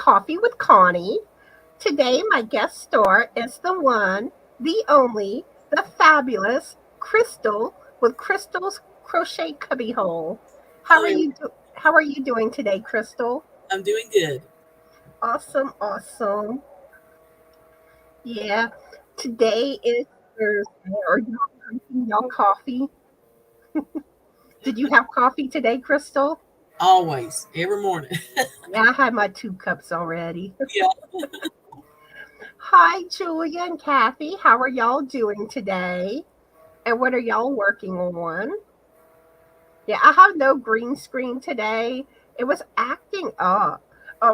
Coffee with Connie. Today, my guest star is the one, the only, the fabulous Chrystal with Crystal's Crochet Cubbyhole. How Hello, are you? How are you doing today, Chrystal? I'm doing good. Awesome, awesome. Yeah, today is Thursday. Are you drinking your coffee? Did you have coffee today, Crystal? Always, every morning. Yeah, I had my 2 cups already. Yeah, Hi, Julia and Kathy. How are y'all doing today? And what are y'all working on? Yeah, I have no green screen today. It was acting up.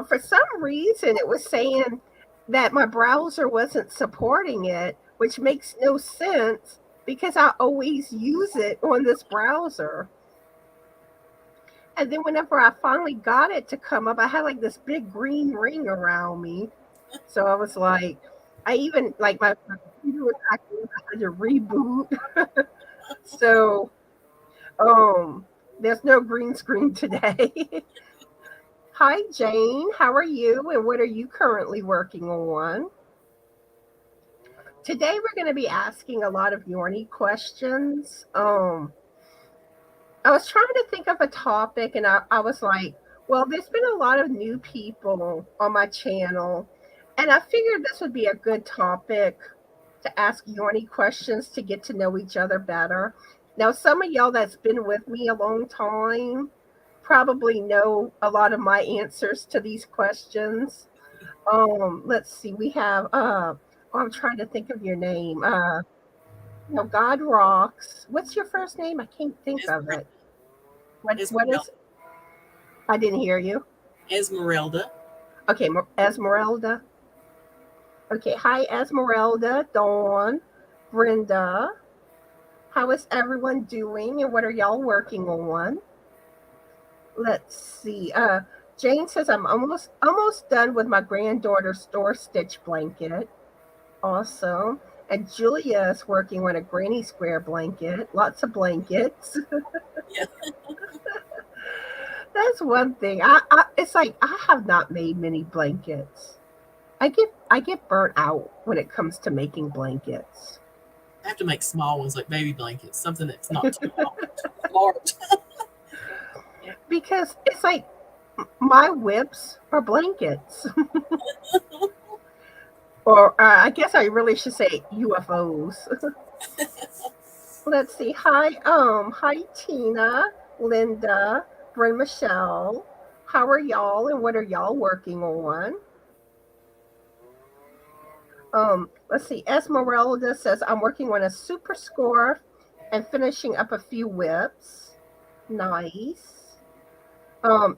For some reason, it was saying that my browser wasn't supporting it, which makes no sense because I always use it on this browser. And then whenever I finally got it to come up, I had like this big green ring around me. So I was like, I even like my computer was acting up. I had to reboot. So there's no green screen today. Hi Jane, how are you and what are you currently working on? Today we're going to be asking a lot of Yarny questions. I was trying to think of a topic and I was like, well, there's been a lot of new people on my channel, and I figured this would be a good topic to ask Yarny questions to get to know each other better. Now, some of y'all that's been with me a long time probably know a lot of my answers to these questions. Let's see, we have I'm trying to think of your name. God rocks. What's your first name? I can't think of Esmer- it. What Esmeralda. is I didn't hear you. Esmeralda. Okay, Esmeralda. Okay, hi Esmeralda, Dawn, Brenda. How is everyone doing and what are y'all working on? Let's see. Jane says I'm almost done with my granddaughter's store stitch blanket. Awesome. And Julia is working on a granny square blanket. Lots of blankets. Yeah, That's one thing. I it's like I have not made many blankets. I get burnt out when it comes to making blankets. I have to make small ones like baby blankets, something that's not too large. Because it's like my whips are blankets. Or I guess I really should say UFOs. Let's see. Hi Tina, Linda, Bryn Michelle. How are y'all and what are y'all working on? Let's see. Esmeralda says I'm working on a super score and finishing up a few whips. Nice.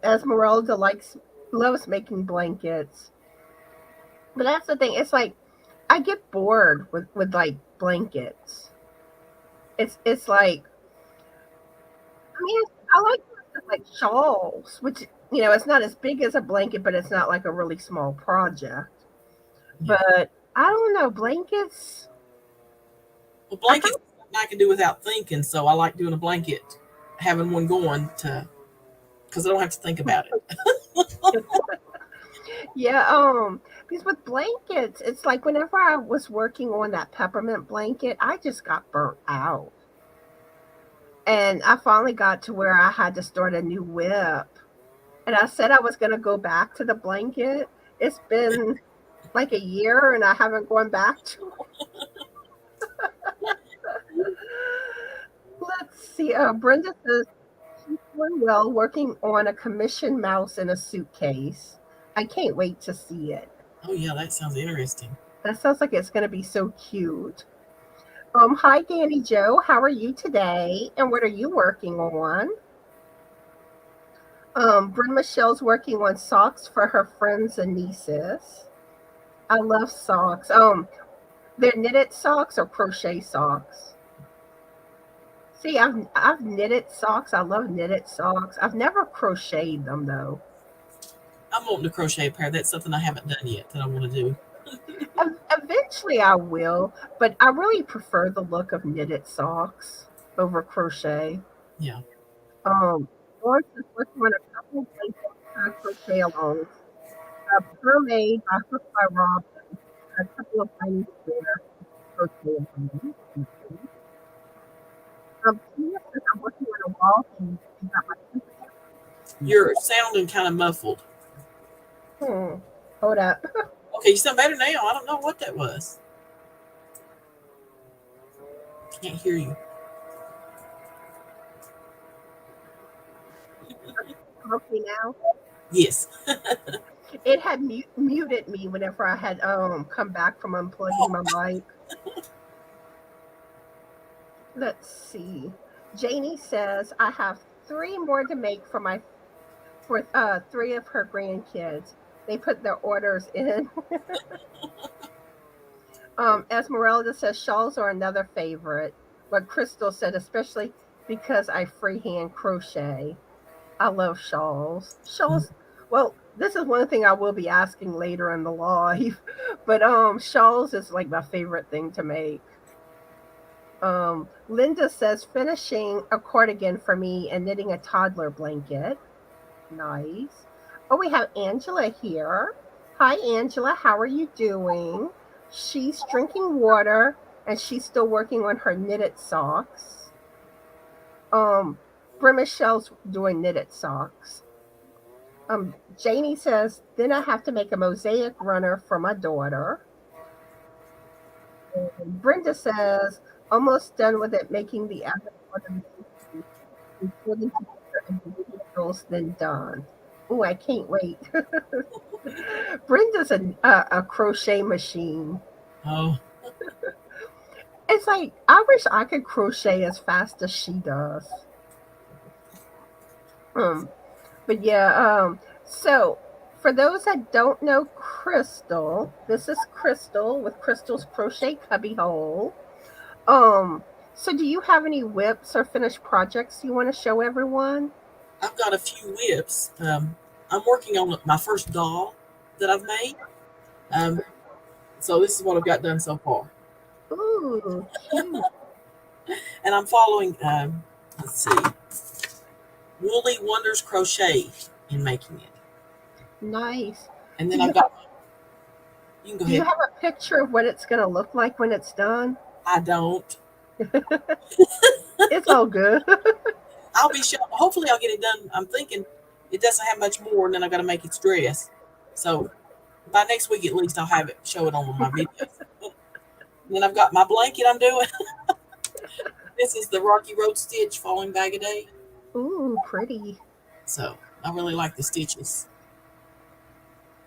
Esmeralda loves making blankets. But that's the thing. It's like I get bored with like blankets. It's like I mean I like stuff like shawls, which it's not as big as a blanket, but it's not like a really small project. Yeah. But I don't know blankets. Well, I blankets I can do without thinking, so I like doing a blanket, having one going to because I don't have to think about it. Yeah, because with blankets, it's like whenever I was working on that peppermint blanket, I just got burnt out. And I finally got to where I had to start a new whip. And I said I was going to go back to the blanket. It's been like a year and I haven't gone back to it. Let's see. Brenda says she's doing well working on a commission mouse in a suitcase. I can't wait to see it. Oh yeah, that sounds interesting. That sounds like it's going to be so cute. Hi, Danny Joe. How are you today? And what are you working on? Bryn Michelle's working on socks for her friends and nieces. I love socks. They're knitted socks or crochet socks. See, I've knitted socks. I love knitted socks. I've never crocheted them though. I'm wanting to crochet a pair. That's something I haven't done yet that I want to do. Eventually I will, but I really prefer the look of knitted socks over crochet. Yeah. Um, Lawrence is working on a couple of blankets crochet alongs. Mermaid by Hook by Rob, a couple of YarnySquare crochet items. Tina says I'm working on a wall and got my temperature. You're sounding kind of muffled. Hold up. Okay, you sound better now. I don't know what that was. Can't hear you. Okay, now Yes. it had muted me whenever I had come back from unplugging my mic. Let's see. Janie says I have 3 more to make for 3 of her grandkids. They put their orders in. Esmeralda says shawls are another favorite. But Chrystal said especially because I freehand crochet. I love shawls. Shawls. Well, this is one thing I will be asking later in the live. But shawls is like my favorite thing to make. Linda says finishing a cardigan for me and knitting a toddler blanket. Nice. Oh, we have Angela here. Hi, Angela. How are you doing? She's drinking water and she's still working on her knitted socks. Michelle's doing knitted socks. Janie says, then I have to make a mosaic runner for my daughter. And Brenda says, almost done with it, making the other individuals, then done. Oh, I can't wait. Brenda's a crochet machine. Oh. It's like, I wish I could crochet as fast as she does. But yeah, so for those that don't know Chrystal, this is Chrystal with Chrystal's Crochet Cubbyhole. So do you have any whips or finished projects you want to show everyone? I've got a few whips. I'm working on my first doll that I've made. So this is what I've got done so far. Ooh, cute. And I'm following, let's see, Woolly Wonders Crochet in making it. Nice. And then I've got, you can go Do ahead. you have a picture of what it's going to look like when it's done? I don't. It's all good. I'll be sure. Hopefully, I'll get it done. I'm thinking it doesn't have much more, and then I got to make its dress. So by next week, at least, I'll have it show it on my videos. And then I've got my blanket I'm doing. This is the Rocky Road Stitch Falling Bag a Day. Ooh, pretty. So I really like the stitches.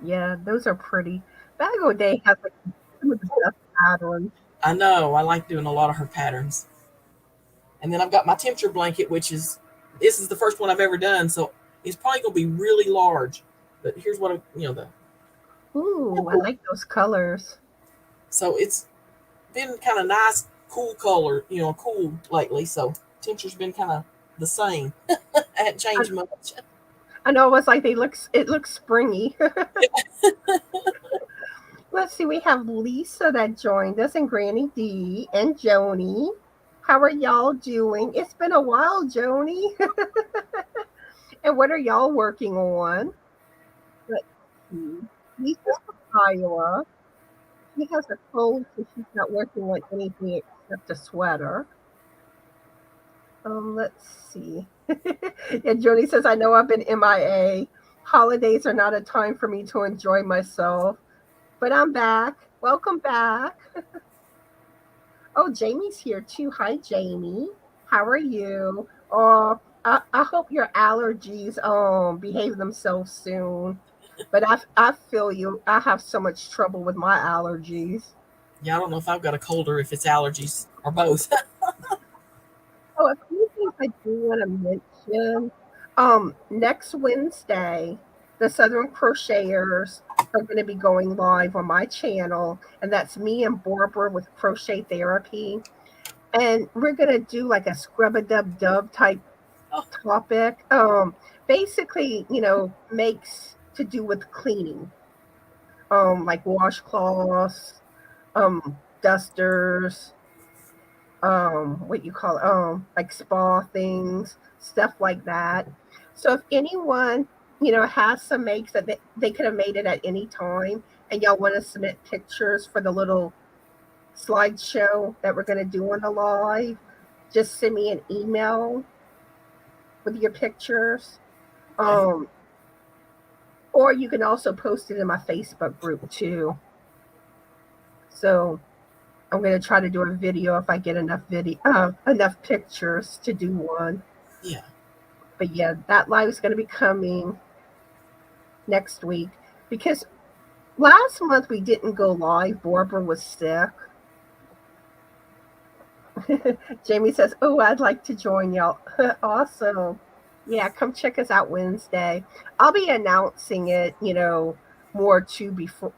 Yeah, those are pretty. Bag o' Day has like some of the best patterns. I know. I like doing a lot of her patterns. And then I've got my temperature blanket, which is, this is the first one I've ever done. So it's probably going to be really large. But here's what, Ooh, I like those colors. So it's been kind of nice, cool color, cool lately. So temperature's been kind of the same. I hadn't changed much. I know it looks springy. Let's see, we have Lisa that joined us and Granny D and Joni. How are y'all doing? It's been a while, Joni. And what are y'all working on? Let's see. Lisa's from Iowa. She has a cold, so she's not working on anything except a sweater. Let's see. Yeah, Joni says, I know I've been MIA. Holidays are not a time for me to enjoy myself. But I'm back. Welcome back. Oh, Jamie's here too. Hi, Jamie. How are you? Oh, I hope your allergies behave themselves soon. But I feel you. I have so much trouble with my allergies. Yeah, I don't know if I've got a cold or if it's allergies or both. Oh, a few things I do want to mention. Next Wednesday, the Southern Crocheters are going to be going live on my channel, and that's me and Barbara with Crochet Therapy. And we're going to do like a scrub-a-dub-dub type topic. Basically, makes to do with cleaning. Like washcloths, dusters, what you call like spa things, stuff like that. So if anyone has some makes that they could have made it at any time, and y'all want to submit pictures for the little slideshow that we're going to do on the live, just send me an email with your pictures. Or you can also post it in my Facebook group too. So I'm going to try to do a video if I get enough pictures to do one. Yeah. But yeah, that live is going to be coming next week because last month we didn't go live. Barbara was sick. Jamie says, "Oh, I'd like to join y'all." Awesome. Yeah, come check us out Wednesday. I'll be announcing it, more too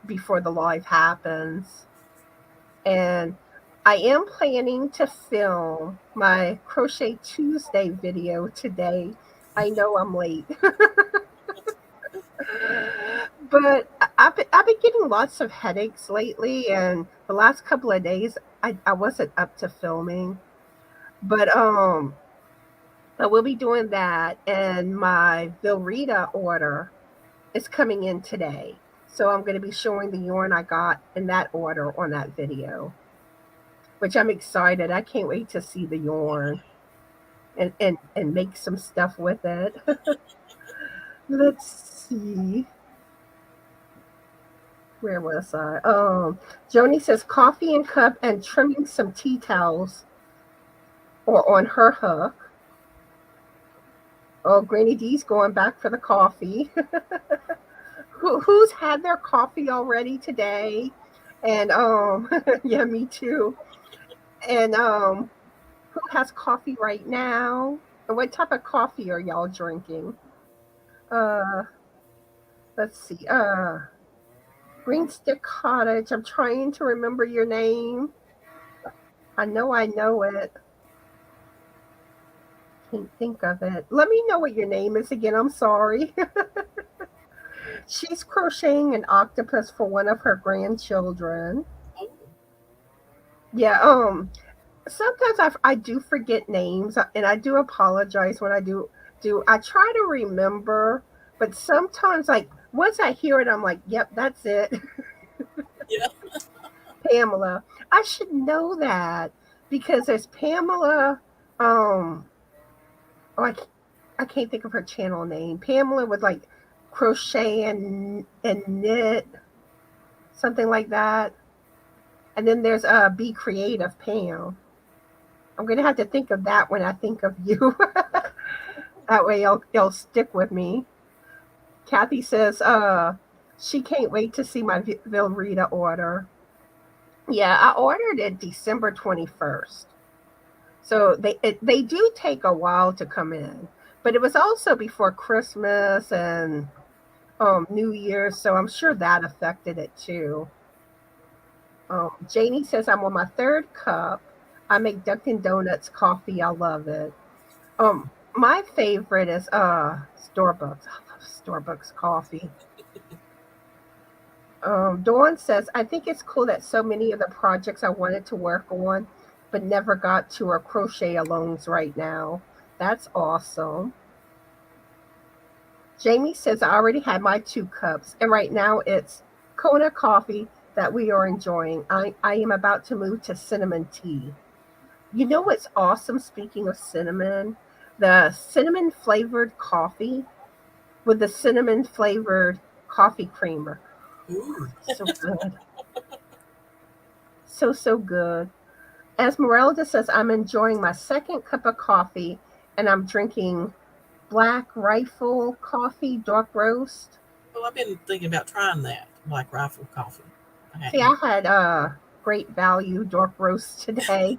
before the live happens. And I am planning to film my Crochet Tuesday video today. I know I'm late. But I've been getting lots of headaches lately, and the last couple of days I wasn't up to filming. But I will be doing that, and my Velrita order is coming in today. So I'm going to be showing the yarn I got in that order on that video, which I'm excited. I can't wait to see the yarn and make some stuff with it. Let's see. Where was I? Joni says coffee and cup and trimming some tea towels or on her hook. Oh, Granny D's going back for the coffee. Who's had their coffee already today? And yeah, me too. And who has coffee right now? And what type of coffee are y'all drinking? Let's see. Green Stick Cottage. I'm trying to remember your name. I know it. Can't think of it. Let me know what your name is again. I'm sorry. She's crocheting an octopus for one of her grandchildren. Yeah, sometimes I do forget names, and I do apologize when I do. I try to remember, but sometimes, like, once I hear it, I'm like, yep, that's it. Yeah. Pamela. I should know that because there's Pamela. I can't think of her channel name. Pamela with like crochet and knit, something like that. And then there's Be Creative Pam. I'm gonna have to think of that when I think of you. That way it'll stick with me. Kathy says she can't wait to see my Velrita order. Yeah, I ordered it December 21st. So they do take a while to come in. But it was also before Christmas and New Year's, so I'm sure that affected it too. Janie says I'm on my third cup. I make Dunkin' Donuts coffee. I love it. My favorite is Starbucks. I love Starbucks coffee. Dawn says, I think it's cool that so many of the projects I wanted to work on but never got to are crochet alongs right now. That's awesome. Jamie says, I already had my 2 cups, and right now it's Kona coffee that we are enjoying. I am about to move to cinnamon tea. You know what's awesome, speaking of cinnamon? The cinnamon flavored coffee with the cinnamon flavored coffee creamer. Ooh. So good. So good. Esmeralda says, I'm enjoying my second cup of coffee, and I'm drinking Black Rifle coffee, dark roast. Well, I've been thinking about trying that Black Rifle coffee. See, I had Great Value dark roast today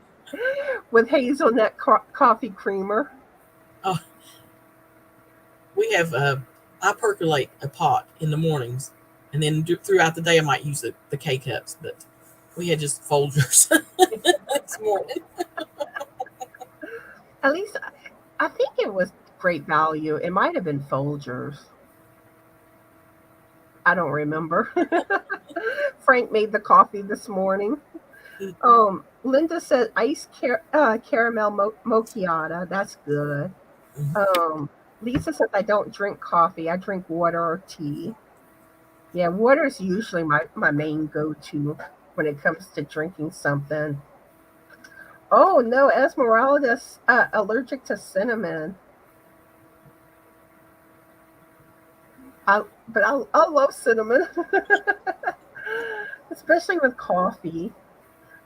with hazelnut coffee creamer. Oh, we have I percolate a pot in the mornings, and then throughout the day I might use the K cups, but we had just Folgers this morning. At least I think it was Great Value. It might have been Folgers. I don't remember. Frank made the coffee this morning. Linda said iced caramel macchiato. That's good. Lisa says I don't drink coffee. I drink water or tea. Yeah, water is usually my main go-to when it comes to drinking something. Oh no, Esmeralda's allergic to cinnamon. I love cinnamon, especially with coffee.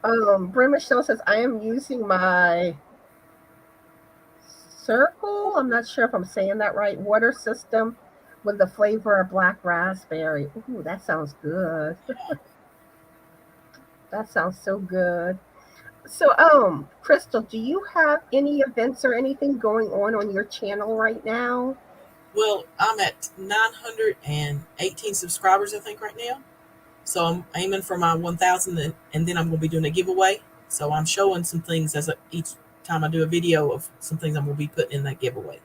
Bryn Michelle says I am using my Circle. I'm not sure if I'm saying that right. Water system with the flavor of black raspberry. Ooh, that sounds good. That sounds so good. So, Chrystal, do you have any events or anything going on your channel right now? Well, I'm at 918 subscribers, I think, right now. So I'm aiming for my 1,000, and then I'm going to be doing a giveaway. So I'm showing some things each time I do a video of some things I'm going to be putting in that giveaway.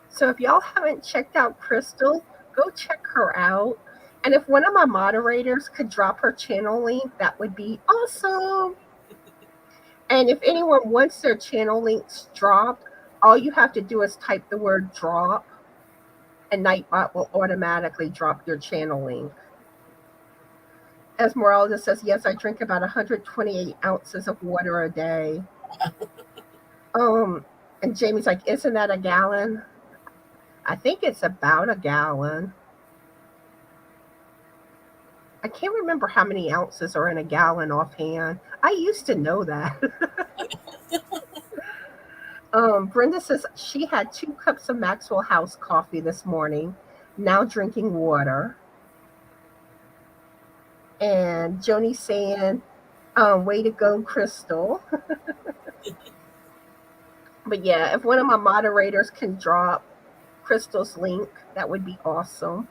So if y'all haven't checked out Chrystal, go check her out. And if one of my moderators could drop her channel link, that would be awesome. And if anyone wants their channel links dropped, all you have to do is type the word drop, and Nightbot will automatically drop your channel link. Esmeralda says, yes, I drink about 128 ounces of water a day. And Jamie's like, isn't that a gallon? I think it's about a gallon. I can't remember how many ounces are in a gallon offhand. I used to know that. Brenda says she had 2 cups of Maxwell House coffee this morning, now drinking water. And Joni's saying, way to go, Chrystal. But yeah, if one of my moderators can drop Chrystal's link, that would be awesome.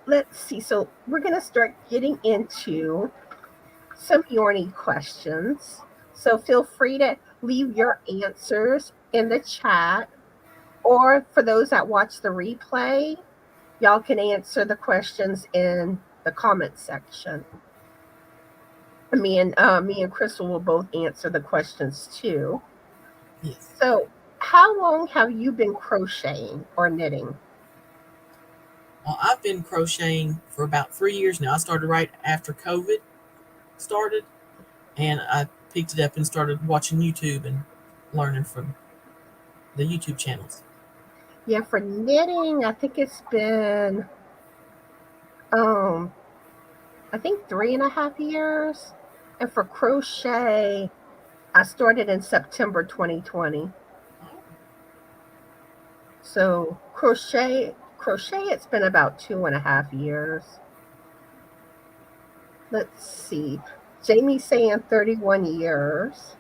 Let's see. So we're going to start getting into some Yarny questions. So feel free to leave your answers in the chat, or for those that watch the replay, y'all can answer the questions in the comment section. Me and Chrystal will both answer the questions too. Yes. So, how long have you been crocheting or knitting? Well, I've been crocheting for about 3 years now. I started right after COVID started, and I picked it up and started watching YouTube and learning from the YouTube channels. Yeah, for knitting, I think it's been, I think 3.5 years. And for crochet, I started in September 2020. So crochet, it's been about 2.5 years. Let's see. Jamie's saying 31 years.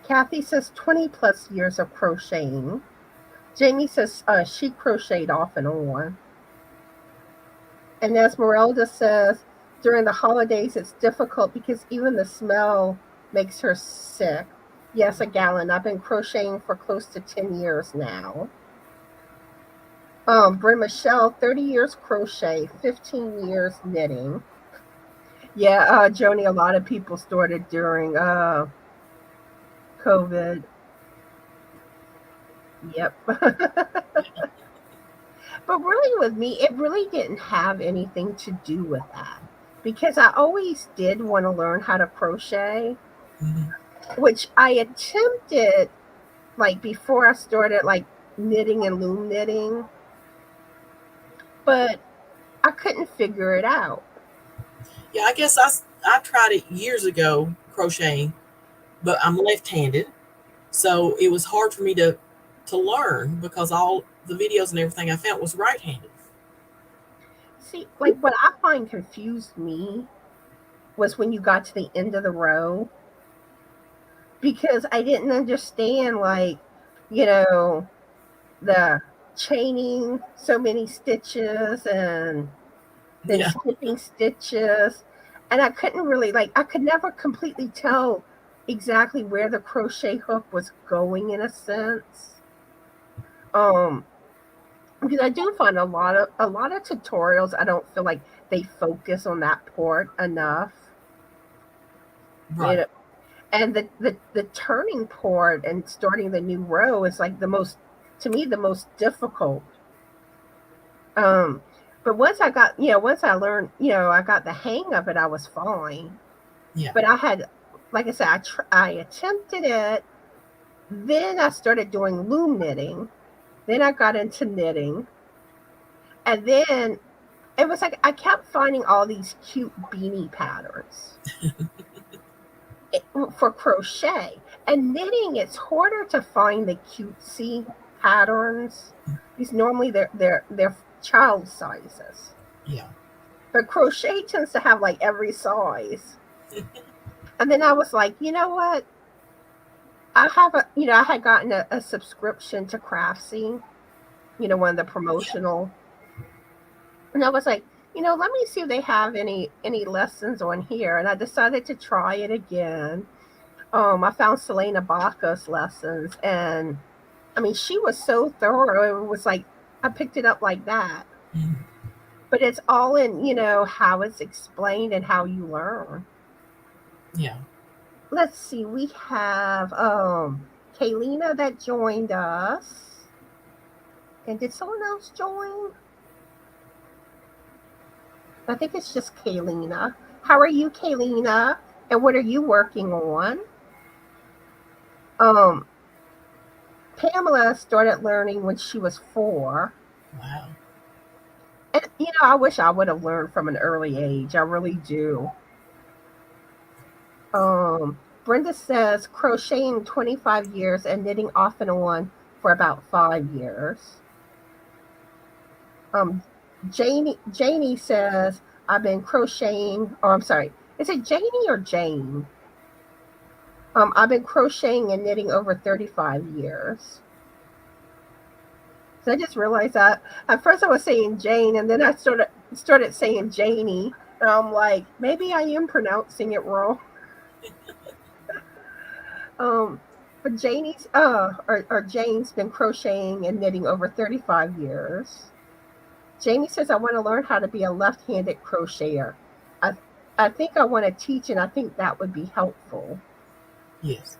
Kathy says 20 plus years of crocheting. Jamie says she crocheted off and on. And Esmeralda says during the holidays it's difficult because even the smell makes her sick. Yes, a gallon. I've been crocheting for close to 10 years now. Bryn Michelle, 30 years crochet, 15 years knitting. Yeah, Joni, a lot of people started during COVID. Yep. But really with me, it really didn't have anything to do with that, because I always did want to learn how to crochet, which I attempted like before I started like knitting and loom knitting, but I couldn't figure it out. Yeah, I guess I tried it years ago, crocheting, but I'm left-handed, so it was hard for me to learn because all the videos and everything I found was right-handed. See, like what I find confused me was when you got to the end of the row, because I didn't understand, like, the chaining so many stitches and then skipping stitches, and I couldn't really, like, I could never completely tell exactly where the crochet hook was going, in a sense. Because I do find a lot of tutorials, I don't feel like they focus on that part enough. Right. And the turning part and starting the new row is like the most, to me, the most difficult. Um, but once I got, once I learned, I got the hang of it, I was fine. Yeah. But I had, like I said, I attempted it. Then I started doing loom knitting. Then I got into knitting. And then it was like I kept finding all these cute beanie patterns for crochet. And knitting, it's harder to find the cutesy patterns. These normally they're child sizes. Yeah. But crochet tends to have like every size. And then I was like, you know what? I had gotten a subscription to Craftsy, one of the promotional. And I was like, let me see if they have any lessons on here. And I decided to try it again. I found Selena Baca's lessons, and I mean, she was so thorough. It was like I picked it up like that. Mm-hmm. But it's all in, how it's explained and how you learn. Yeah. Let's see. We have Kaylina that joined us. And did someone else join? I think it's just Kaylina. How are you, Kaylina? And what are you working on? Pamela started learning when she was 4. Wow. And I wish I would have learned from an early age. I really do. Brenda says crocheting 25 years and knitting off and on for about 5 years. Janie says I've been crocheting. Oh, I'm sorry. Is it Janie or Jane? I've been crocheting and knitting over 35 years. So I just realized that at first I was saying Jane, and then I started saying Janie, and I'm like, maybe I am pronouncing it wrong. But Janie's or Jane's been crocheting and knitting over 35 years. Jamie says I want to learn how to be a left-handed crocheter. I think I want to teach, and I think that would be helpful. Yes.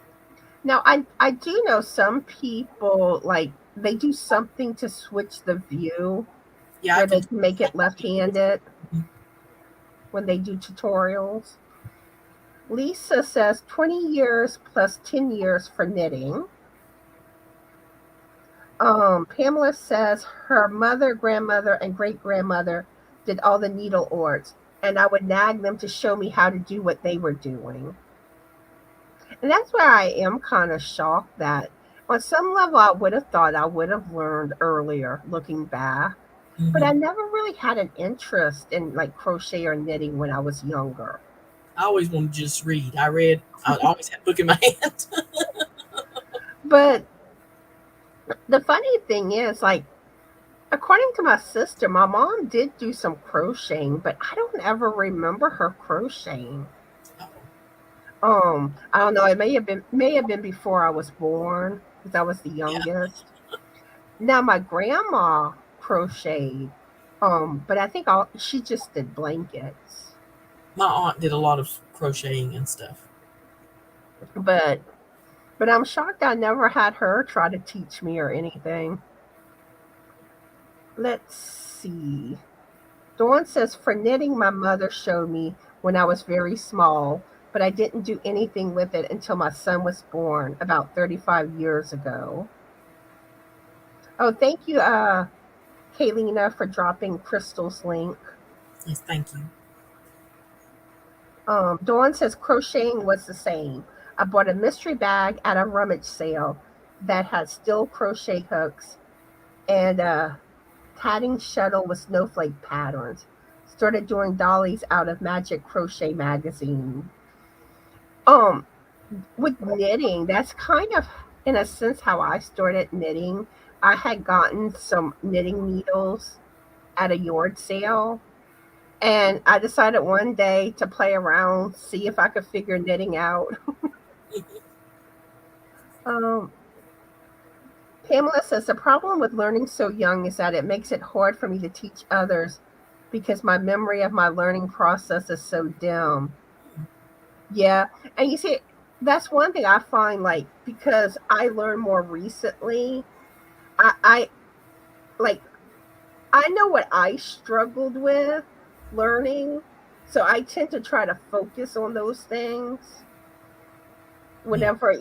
Now I do know some people like they do something to switch the view where they can make it left-handed when they do tutorials. Lisa says 20 years plus 10 years for knitting. Pamela says her mother, grandmother, and great-grandmother did all the needle arts, and I would nag them to show me how to do what they were doing. And that's why I am kind of shocked that on some level I would have thought I would have learned earlier looking back. Mm-hmm. But I never really had an interest in like crochet or knitting when I was younger. I always wanted to just read. I always had a book in my hand. But the funny thing is, like, according to my sister, my mom did do some crocheting, but I don't ever remember her crocheting. I don't know. It may have been before I was born because I was the youngest. Yeah. Now my grandma crocheted, but I think she just did blankets. My aunt did a lot of crocheting and stuff. But I'm shocked I never had her try to teach me or anything. Let's see. Dawn says, for knitting, my mother showed me when I was very small, but I didn't do anything with it until my son was born about 35 years ago. Oh, thank you, Kaylina, for dropping Chrystal's link. Yes, thank you. Dawn says crocheting was the same. I bought a mystery bag at a rummage sale that had steel crochet hooks and a tatting shuttle with snowflake patterns. Started doing dollies out of Magic Crochet magazine. With knitting, that's kind of, in a sense, how I started knitting. I had gotten some knitting needles at a yard sale, and I decided one day to play around, see if I could figure knitting out. Pamela says, the problem with learning so young is that it makes it hard for me to teach others because my memory of my learning process is so dim. Yeah, and you see, that's one thing I find, like, because I learned more recently. I like I know what I struggled with learning, so I tend to try to focus on those things Yeah. whenever,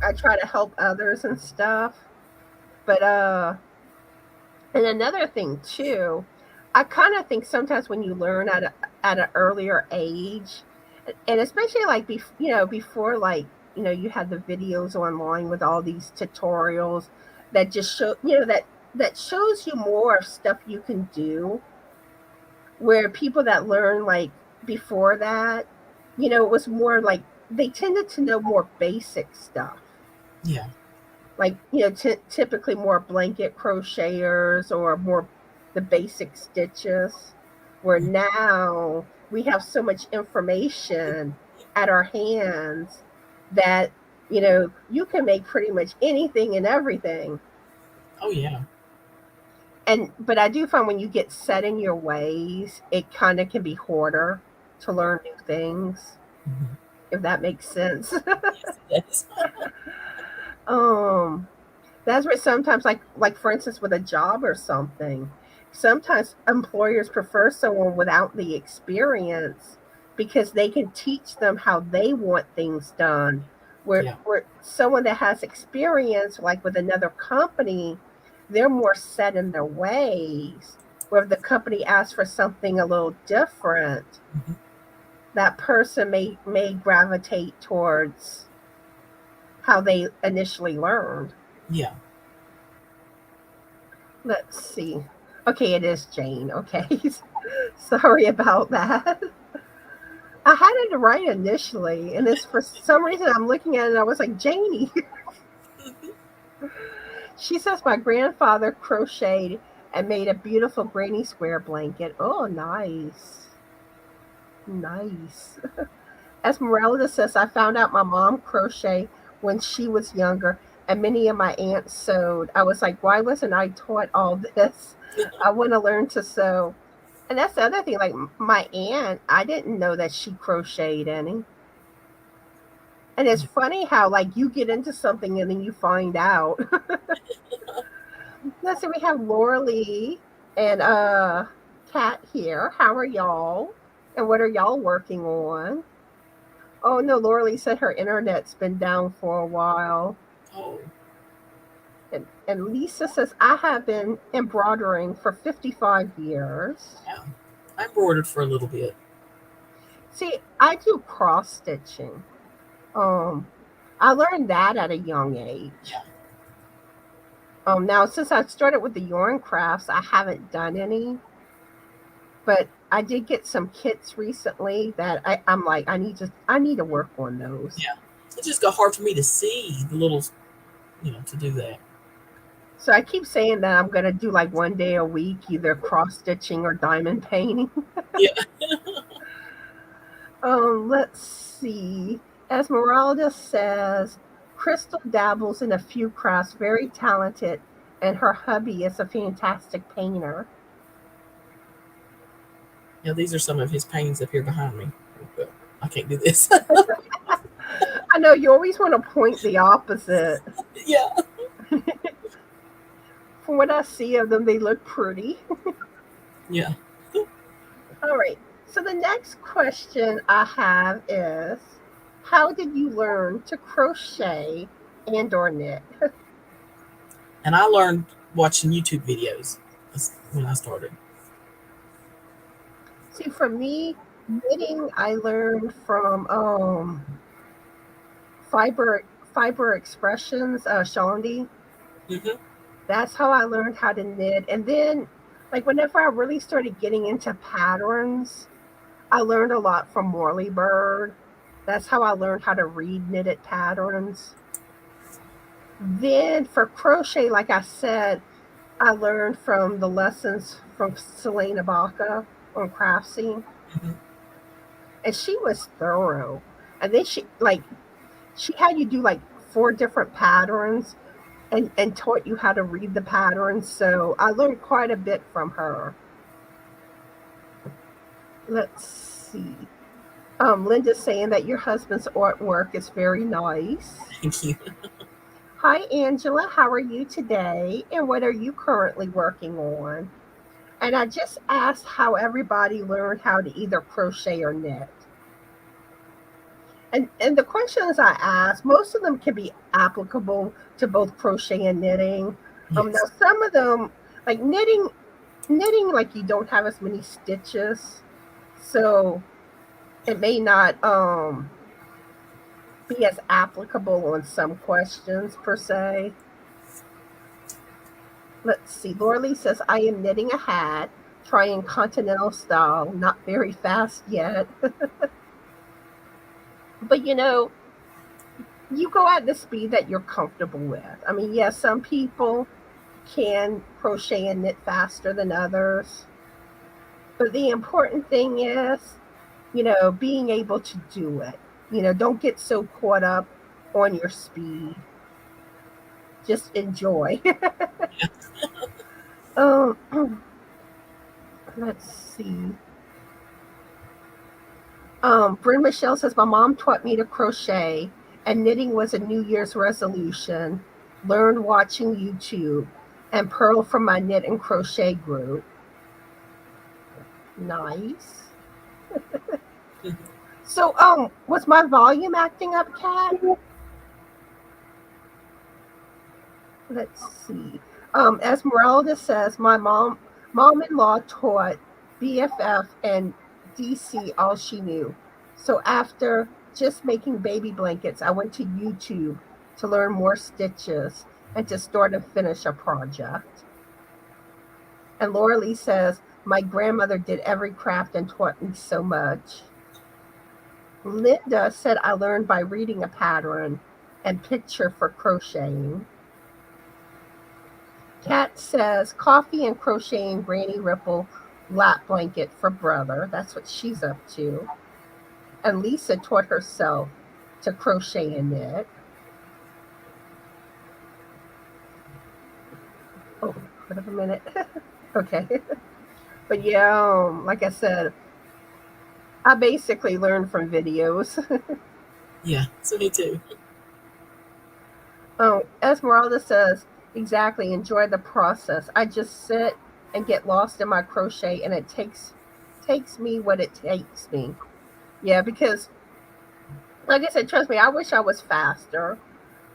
I try to help others and stuff. But and another thing too, I kind of think sometimes when you learn at an earlier age, and especially like before, like, you had the videos online with all these tutorials that just show, that shows you more stuff you can do, where people that learn like before that, it was more like they tended to know more basic stuff, Yeah. like, typically more blanket crocheters or more the basic stitches, where Mm. now we have so much information at our hands that, you can make pretty much anything and everything. Oh yeah. And but I do find when you get set in your ways, it kind of can be harder to learn new things, Mm-hmm. if that makes sense. Yes, it does. um That's where sometimes, like for instance, with a job or something, sometimes employers prefer someone without the experience because they can teach them how they want things done. Where Yeah. someone that has experience, like with another company, they're more set in their ways. Where if the company asks for something a little different, Mm-hmm. that person may gravitate towards how they initially learned. Yeah. Let's see. Okay, it is Jane. Okay. Sorry about that. I had it right initially, and it's for some reason I'm looking at it and I was like, Janie. She says my grandfather crocheted and made a beautiful granny square blanket. Oh, nice. Nice. Esmeralda says I found out my mom crochet when she was younger, and many of my aunts sewed. I was like, why wasn't I taught all this? I want to learn to sew. And that's the other thing. Like my aunt, I didn't know that she crocheted any. And it's funny how like you get into something and then you find out. Let's see, we have Lorele and Kat here. How are y'all? And what are y'all working on? Oh no, Lorele said her internet's been down for a while. Oh. And Lisa says I have been embroidering for 55 years. Yeah. I embroidered for a little bit. See, I do cross stitching. Um, I learned that at a young age. Yeah. Now since I started with the yarn crafts, I haven't done any, but I did get some kits recently that I'm like, I need to work on those. Yeah. It just got hard for me to see the little, to do that. So I keep saying that I'm gonna do like one day a week, either cross stitching or diamond painting. Yeah. Let's see. Esmeralda says Chrystal dabbles in a few crafts, very talented, and her hubby is a fantastic painter. Yeah. These are some of his paintings up here behind me. But I can't do this. I know you always want to point the opposite. Yeah. From what I see of them, they look pretty. Yeah. All right. So the next question I have is, how did you learn to crochet and or knit? And I learned watching YouTube videos. That's when I started. See, for me, knitting I learned from fiber expressions, Shondi. Mm-hmm. That's how I learned how to knit. And then, like, whenever I really started getting into patterns, I learned a lot from Morley Bird. That's how I learned how to read knitted patterns. Then for crochet, like I said, I learned from the lessons from Selena Baca on Craftsy, Mm-hmm. and she was thorough. And then she had you do like 4 different patterns and taught you how to read the patterns. So I learned quite a bit from her. Let's see. Linda's saying that your husband's artwork is very nice. Thank you. Hi, Angela. How are you today? And what are you currently working on? And I just asked how everybody learned how to either crochet or knit. And the questions I asked, most of them can be applicable to both crochet and knitting. Now Yes. some of them, like knitting, like you don't have as many stitches, so it may not be as applicable on some questions per se. Let's see. Lorele says, I am knitting a hat, trying continental style, not very fast yet. But you go at the speed that you're comfortable with. I mean, yes, some people can crochet and knit faster than others. But the important thing is, being able to do it. Don't get so caught up on your speed. Just enjoy. um, let's see. Bryn Michelle says, my mom taught me to crochet, and knitting was a New Year's resolution. Learned watching YouTube, and Pearl from my knit and crochet group. Nice. So, was my volume acting up, Kat? Let's see. Esmeralda says, my mom-in-law taught BFF and DC all she knew. So after just making baby blankets, I went to YouTube to learn more stitches and to start and finish a project. And Laura Lee says, my grandmother did every craft and taught me so much. Linda said, I learned by reading a pattern and picture for crocheting. Kat says, coffee and crocheting Granny Ripple lap blanket for brother. That's what she's up to. And Lisa taught herself to crochet and knit. Oh, wait a minute. Okay. But yeah, like I said, I basically learned from videos. Yeah, so me too. Esmeralda says, exactly, enjoy the process. I just sit and get lost in my crochet, and it takes me what it takes me. Yeah, because like I said, trust me, I wish I was faster,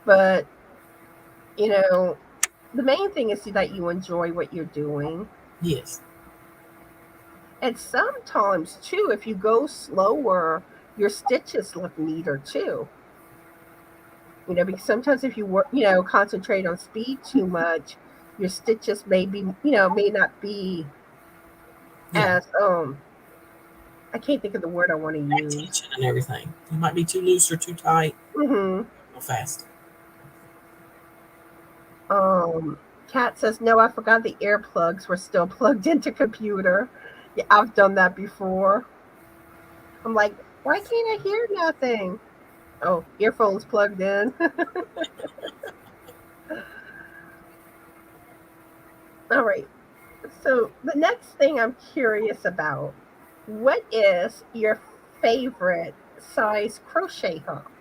but the main thing is that you enjoy what you're doing. Yes. And sometimes too, if you go slower, your stitches look neater too. Because sometimes if you work, concentrate on speed too much, your stitches may not be as I can't think of the word I want to use. Tension and everything. You might be too loose or too tight. Mm-hmm. Go fast. Kat says, no, I forgot the earplugs were still plugged into computer. Yeah, I've done that before. I'm like, why can't I hear nothing? Oh, earphones plugged in. All right. So the next thing I'm curious about, what is your favorite size crochet hook?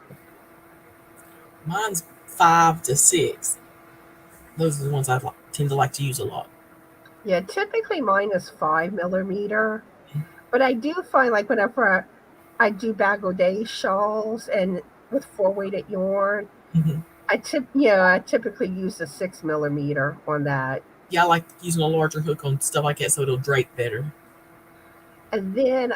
Mine's 5 to 6. Those are the ones I tend to like to use a lot. Yeah, typically mine is 5mm, but I do find like whenever I do bag o' day shawls and with 4-weighted yarn, Mm-hmm. I typically use a 6mm on that. Yeah, I like using a larger hook on stuff like that so it'll drape better. And then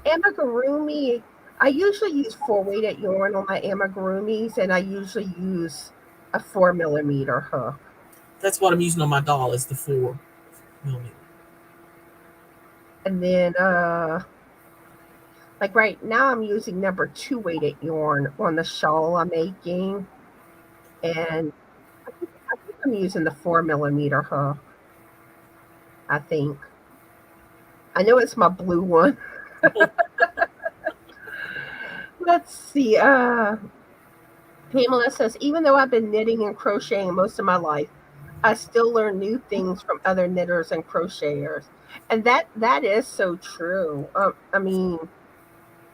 amigurumi, I usually use 4-weighted yarn on my amigurumis, and I usually use a 4mm hook. That's what I'm using on my doll is the 4mm. And then like right now I'm using number 2 weighted yarn on the shawl I'm making. And I think I'm using the 4mm hook. I think. I know it's my blue one. Let's see. Pamela says, even though I've been knitting and crocheting most of my life, I still learn new things from other knitters and crocheters. And that is so true. I mean,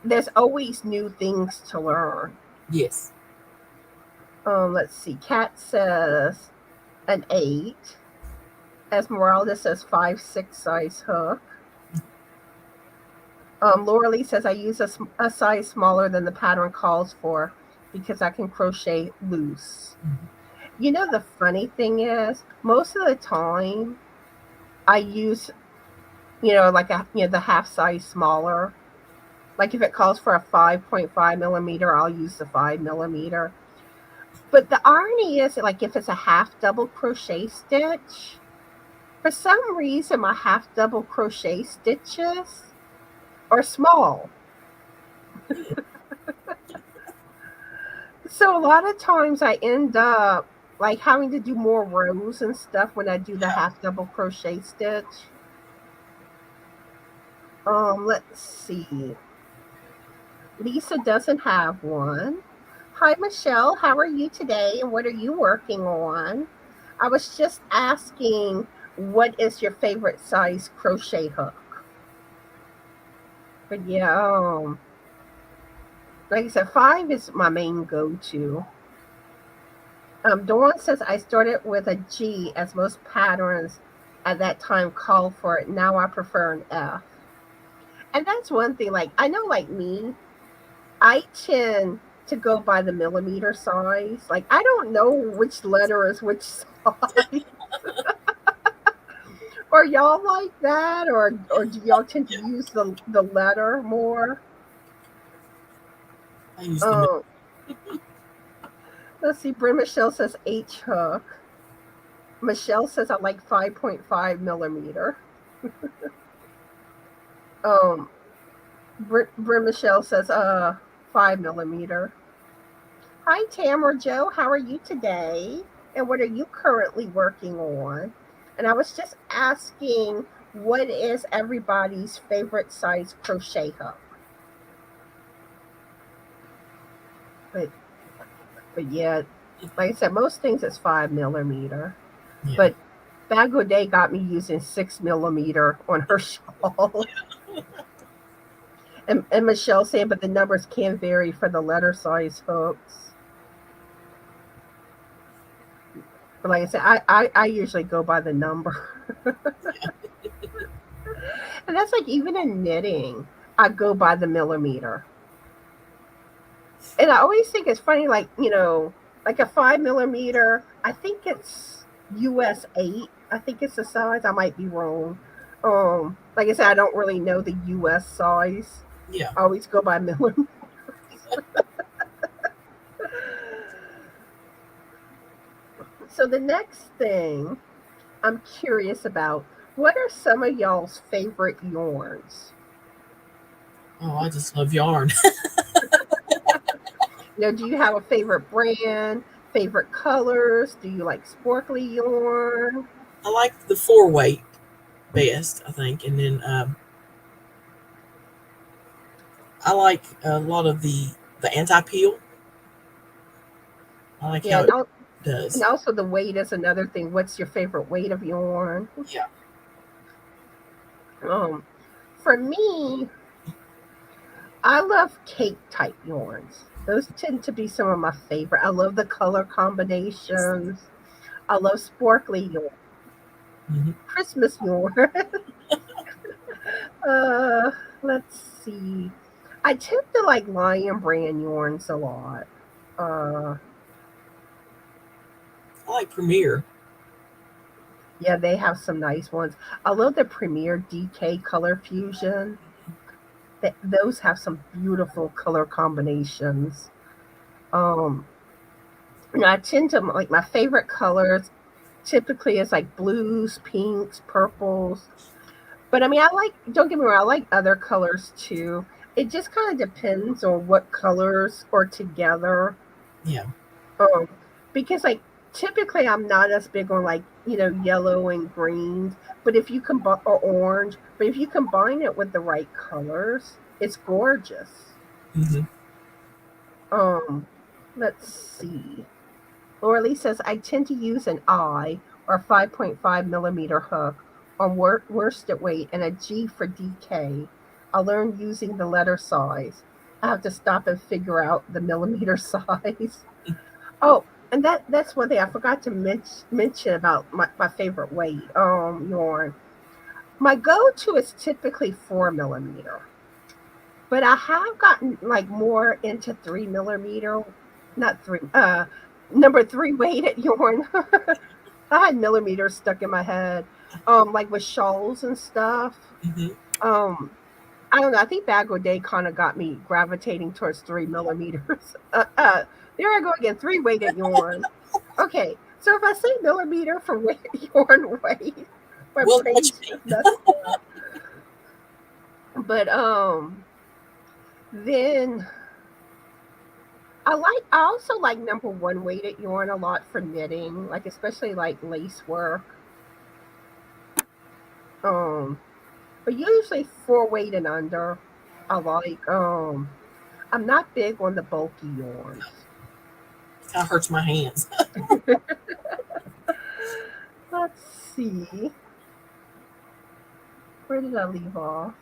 there's always new things to learn. Yes. Let's see. Kat says an 8. Esmeralda says 5/6 size hook. Lorele says I use a size smaller than the pattern calls for because I can crochet loose. Mm-hmm. You know, the funny thing is, most of the time I use, like the half size smaller. Like if it calls for a 5.5 millimeter, I'll use the 5 millimeter. But the irony is, like if it's a half double crochet stitch, for some reason my half double crochet stitches are small. So a lot of times I end up like having to do more rows and stuff when I do the half double crochet stitch. Let's see. Lisa doesn't have one. Hi, Michelle. How are you today? And what are you working on? I was just asking, what is your favorite size crochet hook? But yeah, like I said, 5 is my main go-to. Dawn says I started with a G as most patterns at that time called for it. Now I prefer an F. And that's one thing. Like I know, like me, I tend to go by the millimeter size. Like I don't know which letter is which size. Are y'all like that, or do y'all tend to use the letter more? I use the Let's see. Bryn Michelle says H hook. Michelle says I like 5.5 millimeter. Bryn Michelle says 5 millimeter. Hi, Tam Joe. How are you today? And what are you currently working on? And I was just asking, what is everybody's favorite size crochet hook? But yeah, like I said, most things is 5 millimeter. Yeah. But Bag O'Day got me using 6 millimeter on her shawl. Yeah. And Michelle saying, but the numbers can vary for the letter size hooks. But like I said, I usually go by the number. And that's like even in knitting, I go by the millimeter. And I always think it's funny, like, like a 5 millimeter, I think it's US 8. I think it's the size. I might be wrong. Like I said, I don't really know the US size. Yeah. I always go by millimeters. So the next thing I'm curious about, what are some of y'all's favorite yarns? Oh, I just love yarn. Do you have a favorite brand, favorite colors? Do you like sparkly yarn? I like the 4-weight best, I think. And then I like a lot of the anti-peel. I like how it does. And also the weight is another thing. What's your favorite weight of yarn? Yeah. For me, I love cake type yarns. Those tend to be some of my favorite. I love the color combinations. I love sparkly yarn. Mm-hmm. Christmas yarn. Let's see. I tend to like Lion brand yarns a lot. I like Premier. Yeah, they have some nice ones. I love the Premier DK Color Fusion. Those have some beautiful color combinations. I tend to like my favorite colors typically is like blues, pinks, purples. But I mean, don't get me wrong, I like other colors too. It just kind of depends on what colors are together. Yeah. Because like typically I'm not as big on like, yellow and green, but if you combine or orange, but if you combine it with the right colors, it's gorgeous. Mm-hmm. Let's see. Lorele says I tend to use an I or 5.5 millimeter hook on worsted weight and a G for DK. I learned using the letter size. I have to stop and figure out the millimeter size. Oh, and that's one thing I forgot to mention about my favorite weight yarn. My go-to is typically 4 millimeter, but I have gotten like more into 3 millimeter, not three, number three weighted yarn. I had millimeters stuck in my head, like with shawls and stuff. Mm-hmm. Um, I don't know. I think Bag o' Day kind of got me gravitating towards 3 millimeters. There I go again. Three weighted yarn. Okay, so if I say millimeter for weight, yarn weight, my Well, what brain's you just mean? messed up. But then I also like number one weighted yarn a lot for knitting, like especially like lace work. Um, but usually 4 weight and under. I like I'm not big on the bulky yarns. Kind of hurts my hands. Let's see. Where did I leave off?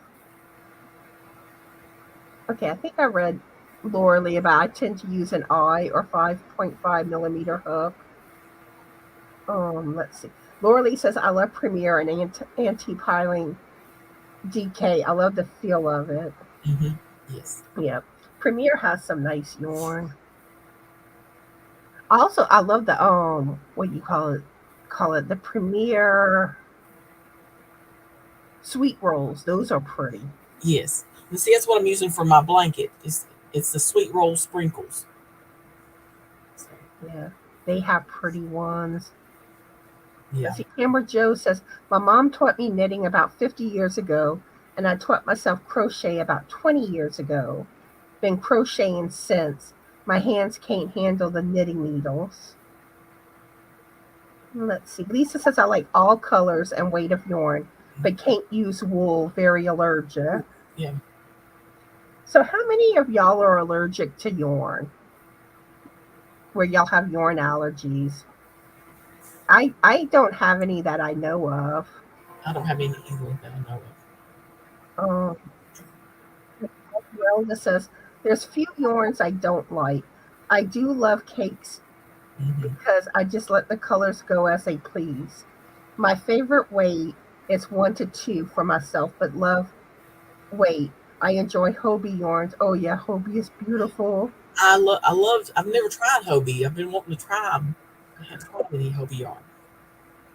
Okay, I think I read Lorele about I tend to use an I or 5.5 millimeter hook. Let's see. Lorele says I love Premiere and anti-piling DK. I love the feel of it. Mm-hmm. Yes. Yeah, Premiere has some nice yarn. Also, I love the what do you call it? Call it the Premiere sweet rolls. Those are pretty. Yes. And see, that's what I'm using for my blanket. It's the sweet roll sprinkles. So, Yeah, they have pretty ones. yeah. Let's see, Camera Joe says, my mom taught me knitting about 50 years ago, and I taught myself crochet about 20 years ago. Been crocheting since. My hands can't handle the knitting needles. Let's see. Lisa says, I like all colors and weight of yarn, but can't use wool, very allergic. Yeah. So how many of y'all are allergic to yarn? Where y'all have yarn allergies? I don't have any that I know of. I don't have any either that I know Um, Zelda says, there's few yarns I don't like. I do love cakes of. Mm-hmm. because I just let the colors go as they please. My favorite weight is 1 to 2 for myself, but love weight. I enjoy Hobie yarns. Oh yeah, Hobie is beautiful. I've never tried Hobie. I've been wanting to try them. I haven't tried any Hobie yarn.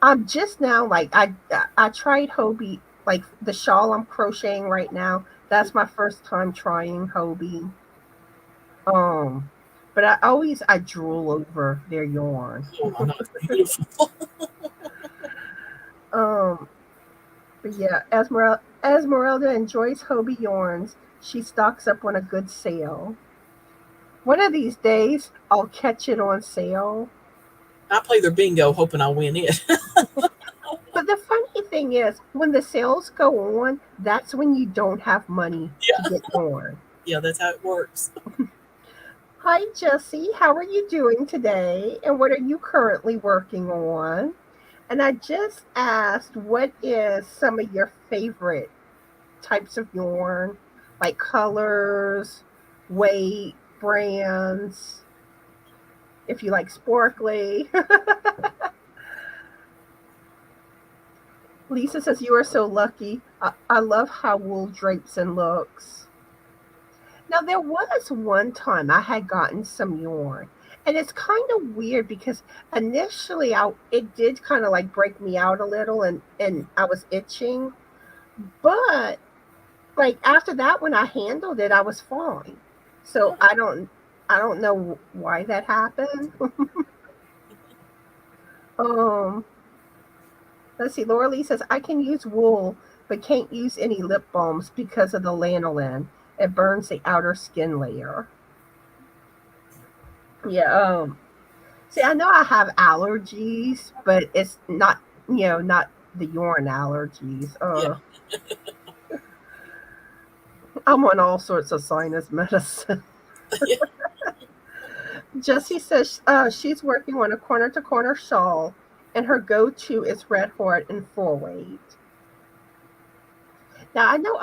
I'm just now like I tried Hobie, like the shawl I'm crocheting right now. That's my first time trying Hobie. Um, but I drool over their yarn. Oh, I know it's beautiful. Um, but yeah, Esmeralda enjoys Hobie yarns. She stocks up on a good sale. One of these days, I'll catch it on sale. I play their bingo, hoping I win it. But the funny thing is, when the sales go on, that's when you don't have money to Yeah. get yarn. Yeah, that's how it works. Hi, Jessie. How are you doing today? And what are you currently working on? And I just asked, what is some of your favorite types of yarn, like colors, weight, brands, if you like sparkly. Lisa says, you are so lucky. I love how wool drapes and looks. Now, there was one time I had gotten some yarn, and it's kind of weird because initially it did kind of like break me out a little, and I was itching. But like after that, when I handled it, I was fine. So I don't know why that happened. um, let's see. Laura Lee says I can use wool, but can't use any lip balms because of the lanolin. It burns the outer skin layer. Yeah. See, I know I have allergies, but it's not not the yarn allergies. Yeah. I'm on all sorts of sinus medicine. Yeah. Jessie says she's working on a corner to corner shawl, and her go to is red heart and 4 weight. Now I know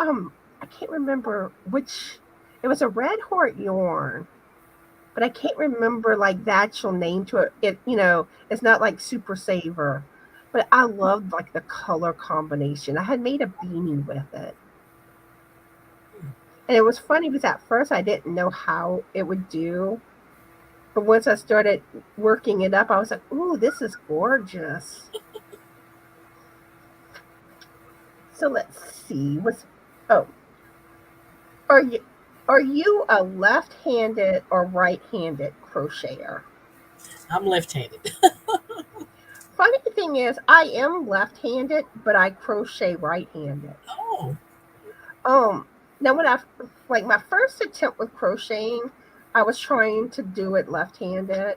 I can't remember which. It was a red heart yarn, but I can't remember like the actual name to it. It's not like Super Saver, but I loved like the color combination. I had made a beanie with it. And it was funny because at first I didn't know how it would do. But once I started working it up, I was like, ooh, this is gorgeous. So let's see. Oh, are you are you a left-handed or right-handed crocheter? I'm left-handed. Funny thing is, I am left-handed, but I crochet right-handed. Oh. Um, Now when I like my first attempt with crocheting, I was trying to do it left-handed,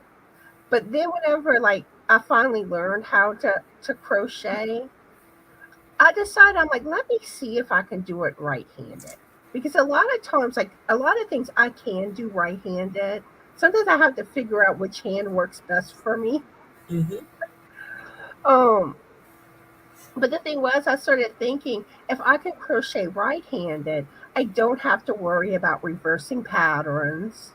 but then whenever like I finally learned how to crochet, I decided I'm like, let me see if I can do it right-handed. Because a lot of times, like a lot of things I can do right-handed. Sometimes I have to figure out which hand works best for me. Mm-hmm. Um, but the thing was, I started thinking if I can crochet right-handed, I don't have to worry about reversing patterns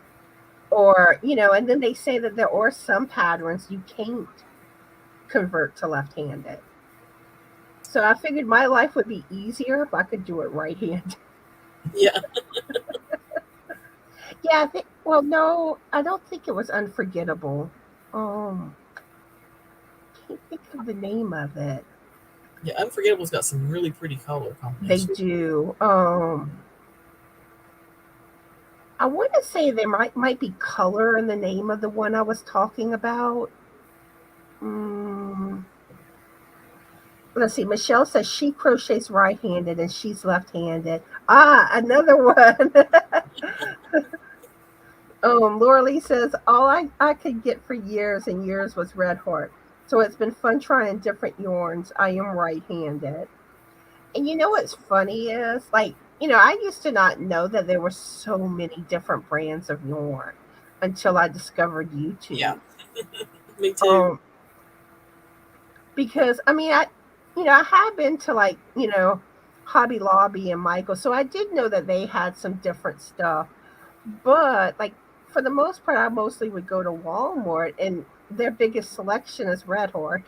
and then they say that there are some patterns you can't convert to left-handed. So I figured my life would be easier if I could do it right-handed. Yeah. Yeah, well, no, I don't think it was Unforgettable. Can't think of the name of it. Yeah. Unforgettable's got some really pretty color They combinations. do. I want to say there might be color in the name of the one I was talking about. Mm, let's see. Michelle says she crochets right-handed and she's left-handed. Ah, another one. Lorele says all I could get for years and years was Red Heart. So it's been fun trying different yarns. I am right-handed. And you know what's funny is I used to not know that there were so many different brands of yarn until I discovered Yeah. YouTube. Me too. Um, because I have been to Hobby Lobby and Michael, so I did know that they had some different stuff. But like for the most part, I mostly would go to Walmart, and their biggest selection is Red Heart.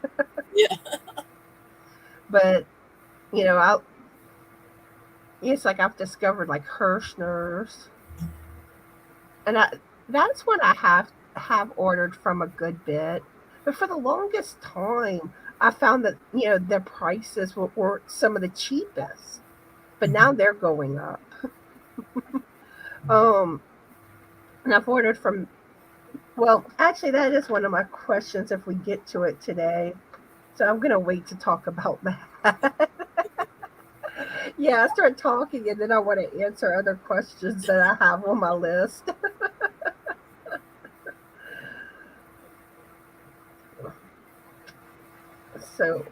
Yeah. But you know, I it's like I've discovered like Hirschner's, and that's what I have ordered from a good bit. But for the longest time, I found that their prices were some of the cheapest, but now they're going up. Um, and I've ordered from well, actually, that is one of my questions if we get to it today. So I'm gonna wait to talk about that. Yeah, I start talking and then I want to answer other questions that I have on my list. So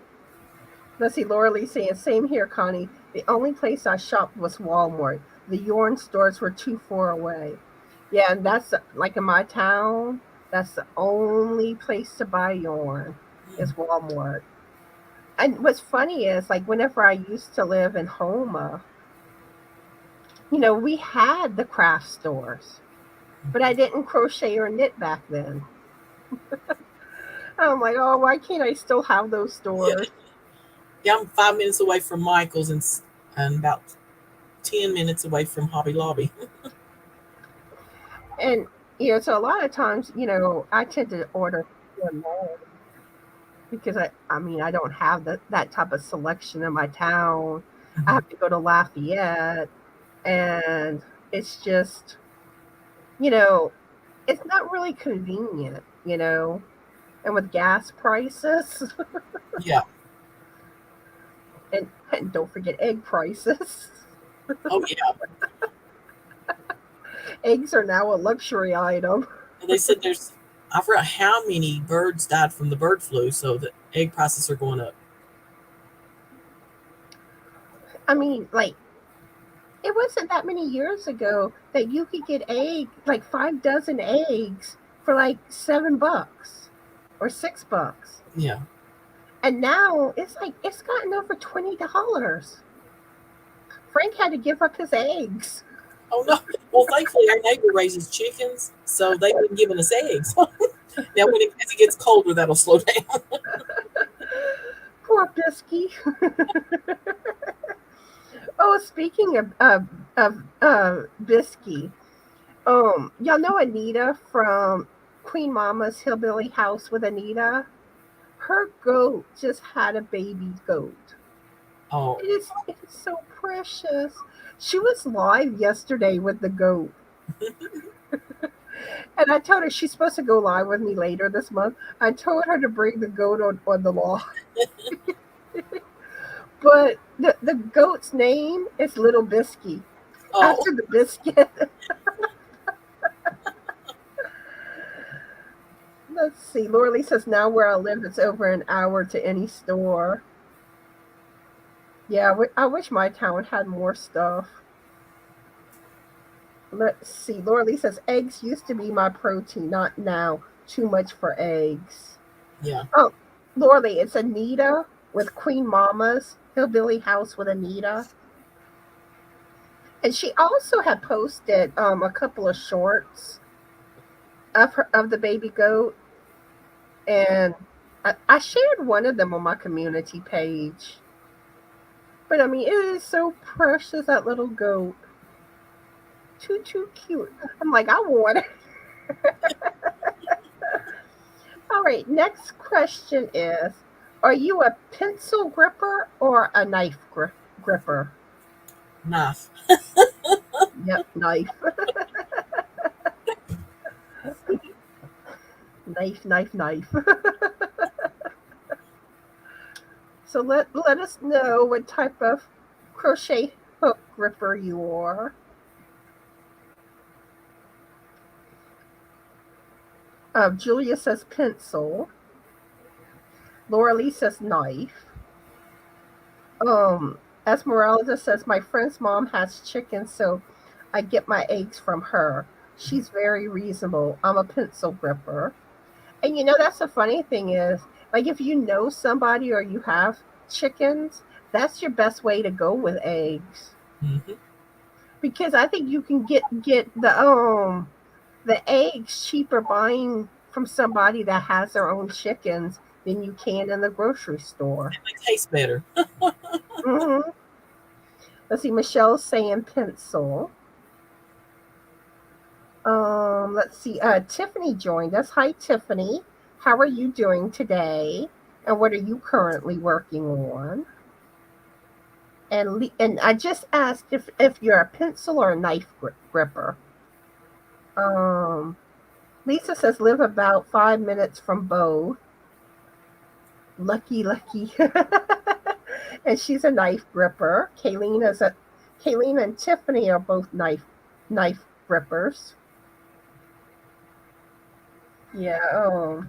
let's see, Laura Lee saying, same here, Connie. The only place I shopped was Walmart. The yarn stores were too far away. Yeah, and that's like in my town, that's the only place to buy yarn is Walmart. And what's funny is like whenever I used to live in Homa, we had the craft stores, but I didn't crochet or knit back then. I'm like, oh, why can't I still have those Yeah. stores? Yeah. I'm 5 minutes away from Michael's and about 10 minutes away from Hobby Lobby. And so a lot of times, I tend to order online because I don't have that type of selection in my town. I have to go to Lafayette, and it's just, you know, it's not really convenient. And with gas prices, Yeah. and don't forget egg prices. Oh yeah. Eggs are now a luxury item. They said I forgot how many birds died from the bird flu, so the egg prices are going up. I mean, like it wasn't that many years ago that you could get like 5 dozen eggs for like $7 or $6. Yeah. And now it's gotten over $20. Frank had to give up his eggs. Oh no. Well, thankfully our neighbor raises chickens, so they've been giving us eggs. Now, as it gets colder, that'll slow down. Poor Bisky. Oh, speaking of Bisky, y'all know Anita from Queen Mama's Hillbilly House with Anita? Her goat just had a baby goat. Oh, It is so precious. She was live yesterday with the goat. And I told her she's supposed to go live with me later this month. I told her to bring the goat on the law. But the goat's name is Little Bisky oh, after the biscuit. Let's see. Lorele says now where I live, it's over an hour to any store. Yeah, I wish my town had more stuff. Let's see. Lorele says eggs used to be my protein, not now. Too much for eggs. yeah. Oh, Lorele, it's Anita with Queen Mama's Hillbilly House with Anita. And she also had posted a couple of shorts of the baby goat, and I shared one of them on my community page. But I mean, it is so precious, that little goat. Too cute. I'm like, I want it. All right, next question is, are you a pencil gripper or a knife gripper? Knife. Yep, knife. Knife. So let us know what type of crochet hook gripper you are. Julia says pencil. Lorele says knife. Esmeralda says my friend's mom has chickens, so I get my eggs from her. She's very reasonable. I'm a pencil gripper. And that's the funny thing is, like, if you know somebody or you have chickens, that's your best way to go with eggs. Mm-hmm. Because I think you can get the eggs cheaper buying from somebody that has their own chickens than you can in the grocery store. They taste better. Hmm. Let's see, Michelle's saying pencil. Let's see. Tiffany joined us. Hi, Tiffany. How are you doing today? And what are you currently working on? And I just asked if you're a pencil or a knife gripper. Um, Lisa says live about 5 minutes from both. Lucky. And she's a knife gripper. Kayleen and Tiffany are both knife grippers. Yeah.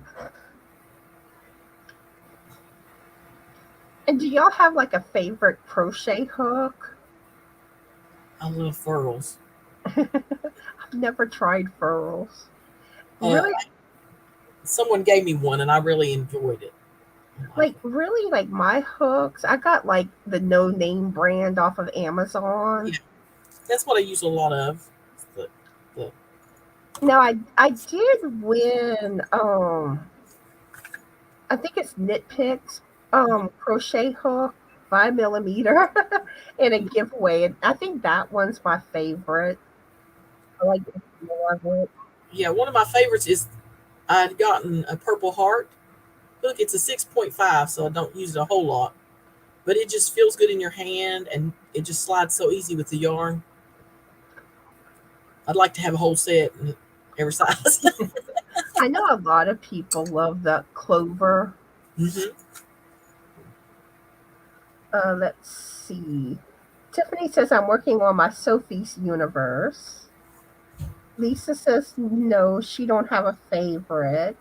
And do y'all have like a favorite crochet hook? I love furls. I've never tried furls. Uh, Really, Someone gave me one, and I really enjoyed it. like my hooks. I got like the no name brand off of Amazon. Yeah, that's what I use a lot of. The, the Now I did win. I think it's Knitpicks crochet hook 5 millimeter in a giveaway, and I think that one's my favorite. I like the feel of it. yeah, one of my favorites is I'd gotten a Purple Heart hook. It's a 6.5, so I don't use it a whole lot, but it just feels good in your hand, and it just slides so easy with the yarn. I'd like to have a whole set in every size. I know a lot of people love the clover. Mm-hmm. Let's see. Tiffany says I'm working on my Sophie's universe. Lisa says no, she don't have a favorite.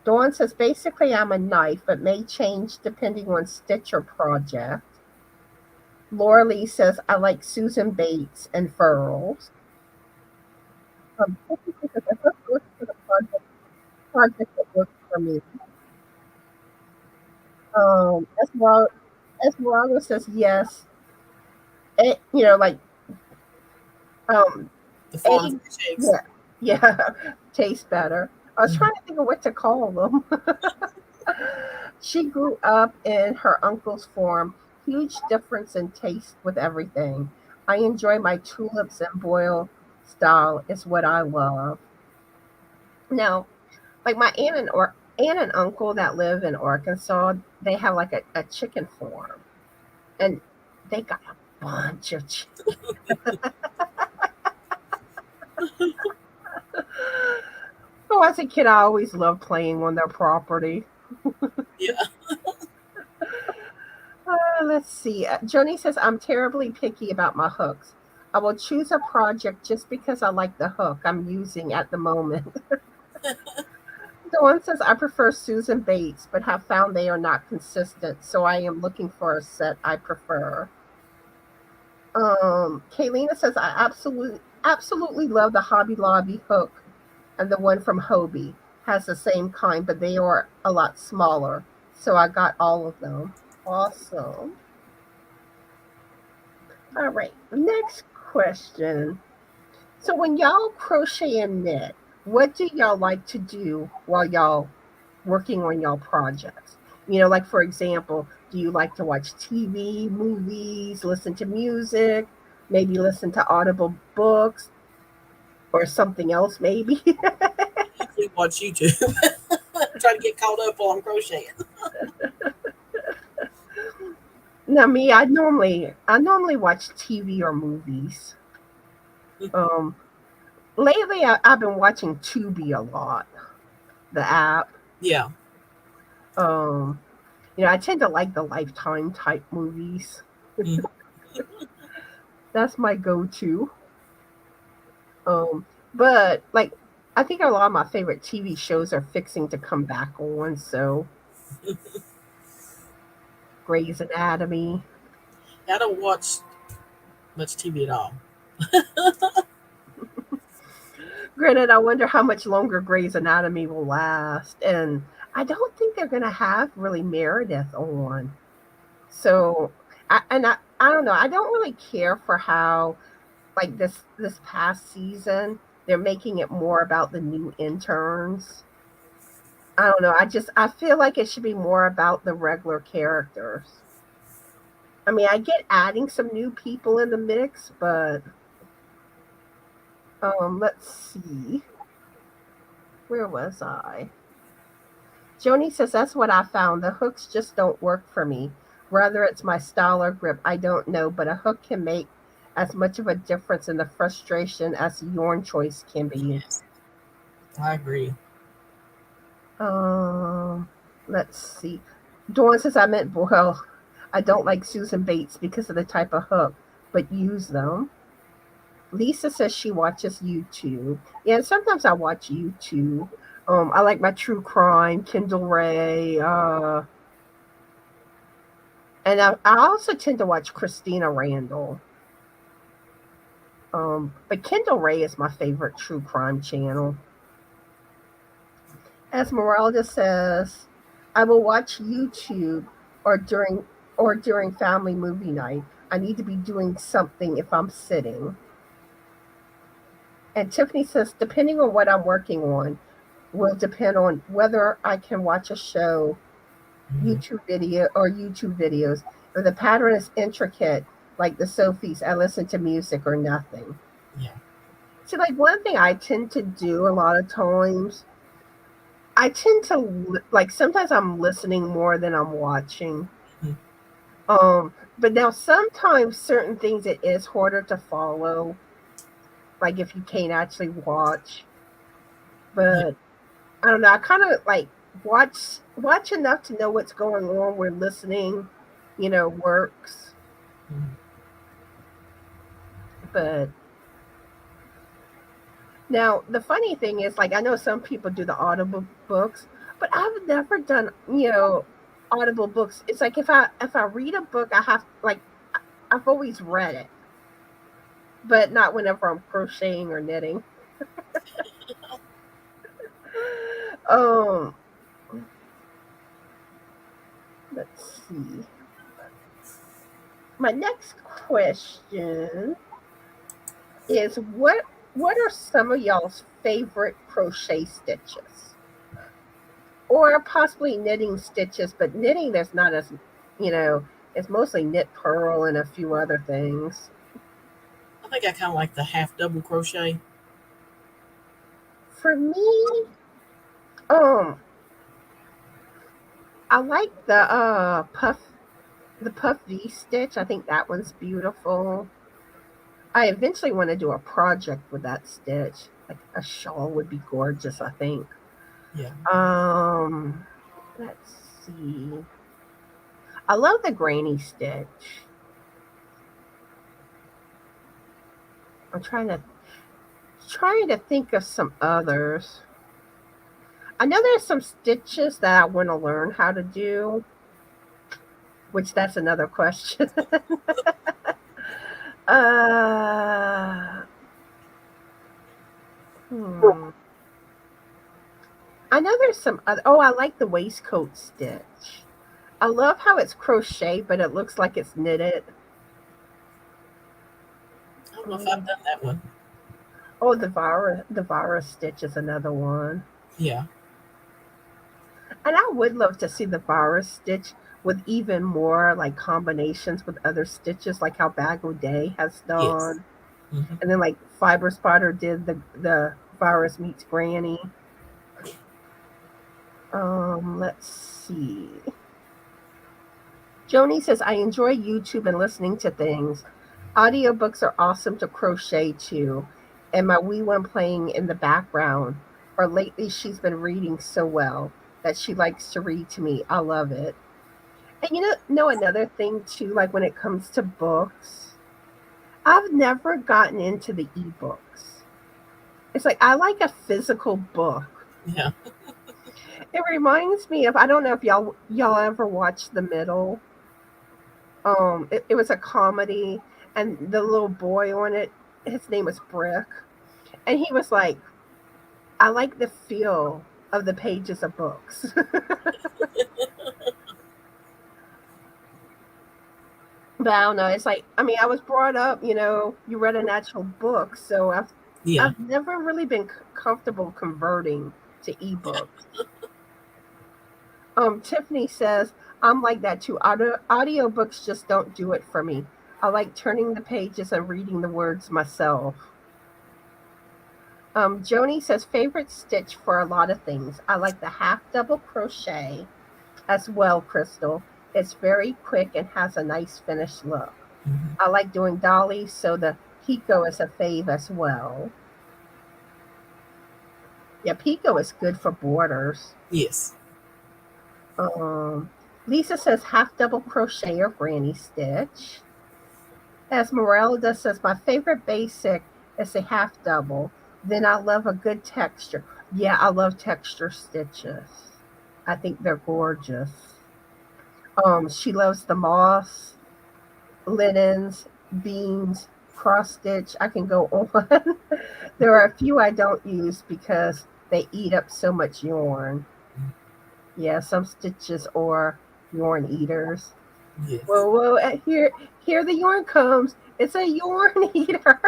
Dawn says basically I'm a knife, but may change depending on stitch or project. Laura Lee says I like Susan Bates and furls. Tiffany says I hope works for the project that works for me. Esmeralda says yes. Like The farm Egg, fresh eggs. yeah, yeah, tastes better. I was trying to think of what to call them. She grew up in her uncle's farm. Huge difference in taste with everything. I enjoy my tulips and boil style is what I love. Now, like my aunt and uncle that live in Arkansas, they have like a chicken farm, and they got a bunch of chicken. Oh, as a kid, I always loved playing on their property. Yeah. Let's see. Joni says, I'm terribly picky about my hooks. I will choose a project just because I like the hook I'm using at the moment. Dawn says, I prefer Susan Bates, but have found they are not consistent, so I am looking for a set I prefer. Kaylina says, I absolutely love the Hobby Lobby hook, and the one from Hobie has the same kind, but they are a lot smaller, so I got all of them. Awesome. All right, next question. So when y'all crochet and knit, what do y'all like to do while y'all working on y'all projects? Like for example, do you like to watch TV, movies, listen to music, maybe listen to audible books or something else maybe? Usually watch YouTube. Try to get caught up while I'm crocheting. Now me, I normally watch TV or movies. Um Lately I've been watching Tubi a lot, the app. Yeah. Um I tend to like the Lifetime type movies. Mm. That's my go-to. Um, but like I think a lot of my favorite TV shows are fixing to come back on. So Grey's Anatomy. I don't watch much TV at all. Granted, I wonder how much longer Grey's Anatomy will last, and I don't think they're gonna have really Meredith on. So I don't know. I don't really care for how like this past season they're making it more about the new interns. I don't know. I feel like it should be more about the regular characters. I mean, I get adding some new people in the mix, but let's see. Where was I? Joni says that's what I found. The hooks just don't work for me. Whether it's my style or grip, I don't know, but a hook can make as much of a difference in the frustration as the yarn choice can be. Yes, I agree. Um, let's see. Dawn says I meant well, I don't like Susan Bates because of the type of hook, but use them. Lisa says she watches YouTube. Yeah, and sometimes I watch YouTube. I like my true crime, Kindle Ray, and I also tend to watch Christina Randall. But Kindle Ray is my favorite true crime channel. Esmeralda says, I will watch YouTube or during family movie night. I need to be doing something if I'm sitting. And Tiffany says, depending on what I'm working on, will depend on whether I can watch a show, Mm. YouTube videos. If the pattern is intricate, like the Sophies, I listen to music or nothing. Yeah. See, like one thing I tend to do a lot of times, I tend to like sometimes I'm listening more than I'm watching. Mm. But now sometimes certain things it is harder to follow, like if you can't actually watch. Yeah. But I don't know. I kind of like watch enough to know what's going on where listening, works. Mm. But now the funny thing is, like I know some people do the audible books, but I've never done audible books. It's like if I read a book, I have like I've always read it, but not whenever I'm crocheting or knitting. Um, let's see. My next question is What are some of y'all's favorite crochet stitches? Or possibly knitting stitches, but knitting there's not as, you know, it's mostly knit purl and a few other things. I think I kind of like the half double crochet. For me, um, I like the puff V stitch. I think that one's beautiful. I eventually want to do a project with that stitch. Like a shawl would be gorgeous, I think. Yeah. Um, let's see. I love the granny stitch. I'm trying to think of some others. I know there's some stitches that I want to learn how to do, which that's another question. uh, hmm. I know there's some other. Oh, I like the waistcoat stitch. I love how it's crochet, but it looks like it's knitted. I don't know if I've Um, done that one. oh, the Vara stitch is another one. Yeah. And I would love to see the Vara stitch with even more like combinations with other stitches, like how Bag O' Day has Yes. done. Mm-hmm. And then like Fiber Spotter did the Virus Meets Granny. Let's see. Joni says, I enjoy YouTube and listening to things. Audiobooks are awesome to crochet to, and my wee one playing in the background. Or lately, she's been reading so well that she likes to read to me. I love it. And know another thing too, like when it comes to books, I've never gotten into the ebooks. It's like I like a physical book. Yeah. It reminds me of, I don't know if y'all ever watched The Middle. It was a comedy, and the little boy on it, his name was Brick, and he was like, I like the feel of the pages of books. But I don't know. It's like, I mean, I was brought up, you read an actual book, so Yeah. I've never really been comfortable converting to ebooks. Tiffany says, I'm like that too. Audiobooks just don't do it for me. I like turning the pages and reading the words myself. Joni says, favorite stitch for a lot of things. I like the half double crochet as well, Chrystal. It's very quick and has a nice finished look. Mm-hmm. I like doing dollies, so the Pico is a fave as well. Yeah, Pico is good for borders. Yes. Um, Lisa says half double crochet or granny stitch. Esmeralda says my favorite basic is a half double. Then I love a good texture. Yeah, I love texture stitches. I think they're gorgeous. She loves the moss, linens, beans, cross stitch. I can go on. There are a few I don't use because they eat up so much yarn. Yeah, some stitches are yarn eaters. Yes. Whoa, whoa! Here the yarn comes. It's a yarn eater.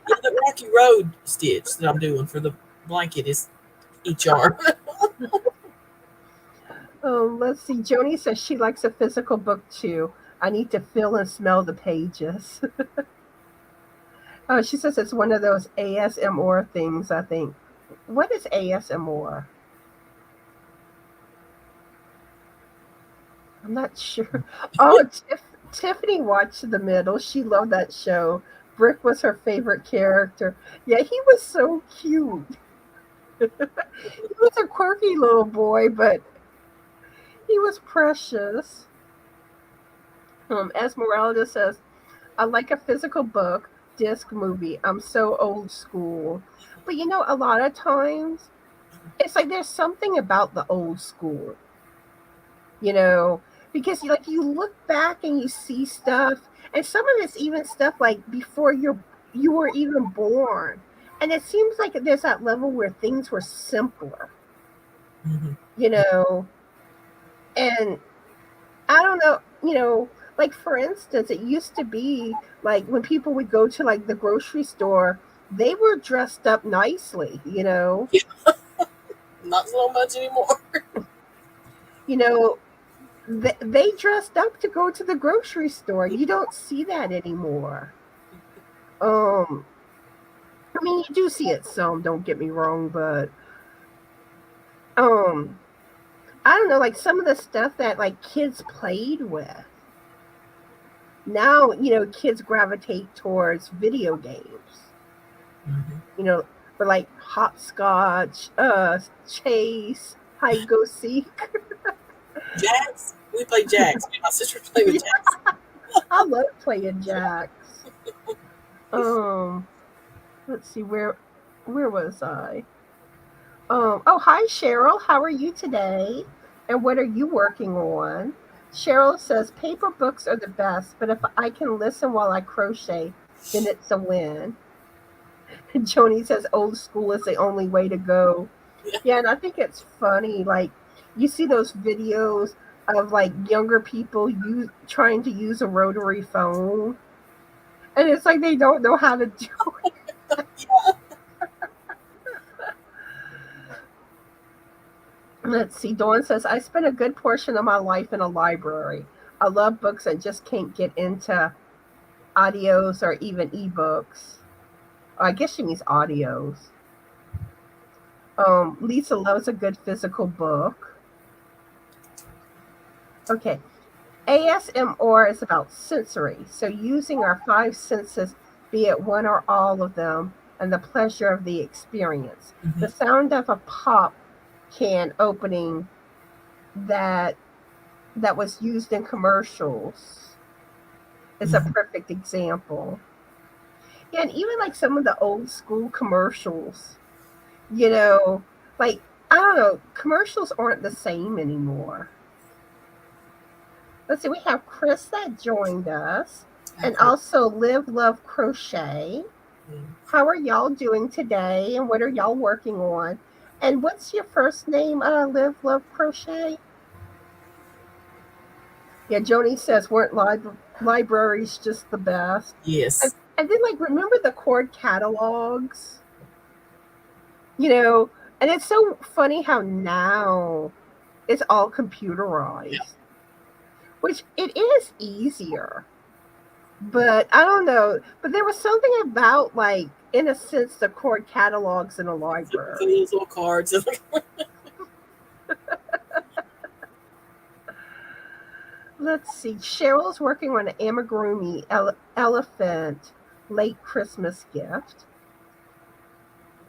Yeah, the Rocky Road stitch that I'm doing for the blanket is each yarn. Let's see. Joni says she likes a physical book too. I need to feel and smell the pages. She says it's one of those ASMR things. I think. What is ASMR? I'm not sure. Oh, Tiffany watched The Middle. She loved that show. Brick was her favorite character. Yeah, he was so cute. He was a quirky little boy, but he was precious. Esmeralda says, I like a physical book, disc movie. I'm so old school. But a lot of times it's like there's something about the old school, you know, because you look back and you see stuff, and some of it's even stuff like before you were even born. And it seems like there's that level where things were simpler, Mm-hmm. you know, and I don't know, like for instance, it used to be like when people would go to like the grocery store, they were dressed up nicely, you know. Yeah. Not so much anymore. You know, they dressed up to go to the grocery store. You don't see that anymore. Um, I mean, you do see it some. Don't get me wrong, but um, I don't know, like some of the stuff that like kids played with. Now, kids gravitate towards video games. Mm-hmm. For like hopscotch, chase, hide go seek. Jacks. We play jacks. My sister play with Yeah, jacks. I love playing jacks. Um, let's see where was I? Oh, hi Cheryl. How are you today? And what are you working on? Cheryl says paper books are the best, but if I can listen while I crochet, then it's a win. Joni says old school is the only way to go. Yeah. Yeah, and I think it's funny. Like you see those videos of like younger people trying to use a rotary phone, and it's like they don't know how to do. Yeah. Let's see. Dawn says I spent a good portion of my life in a library. I love books and just can't get into audios or even ebooks. I guess she means audios. Lisa loves a good physical book. Okay. ASMR is about sensory, so using our five senses, be it one or all of them, and the pleasure of the experience. Mm-hmm. The sound of a pop can opening that was used in commercials is a perfect example. Yeah, and even like some of the old school commercials, you know, like I don't know, commercials aren't the same anymore. Let's see, we have Chris that joined us, and also Live Love Crochet. How are y'all doing today, and what are y'all working on? And what's your first name, Live Love Crochet? Yeah, Joni says, weren't libraries just the best? Yes. And then, like, remember the cord catalogs? And it's so funny how now it's all computerized, Yeah. which it is easier. But I don't know. But there was something about, like, in a sense, the cord catalogs in a library. Those little cards. Let's see. Cheryl's working on an amigurumi elephant late Christmas gift.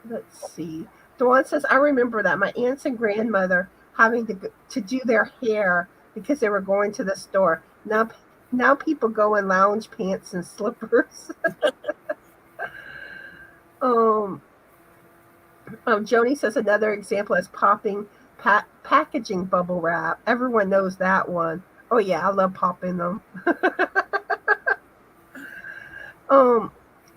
Let's see. Dawn says, I remember that my aunts and grandmother having to do their hair because they were going to the store. Now people go in lounge pants and slippers. Joni says another example is popping packaging bubble wrap. Everyone knows that one. Oh yeah, I love popping them.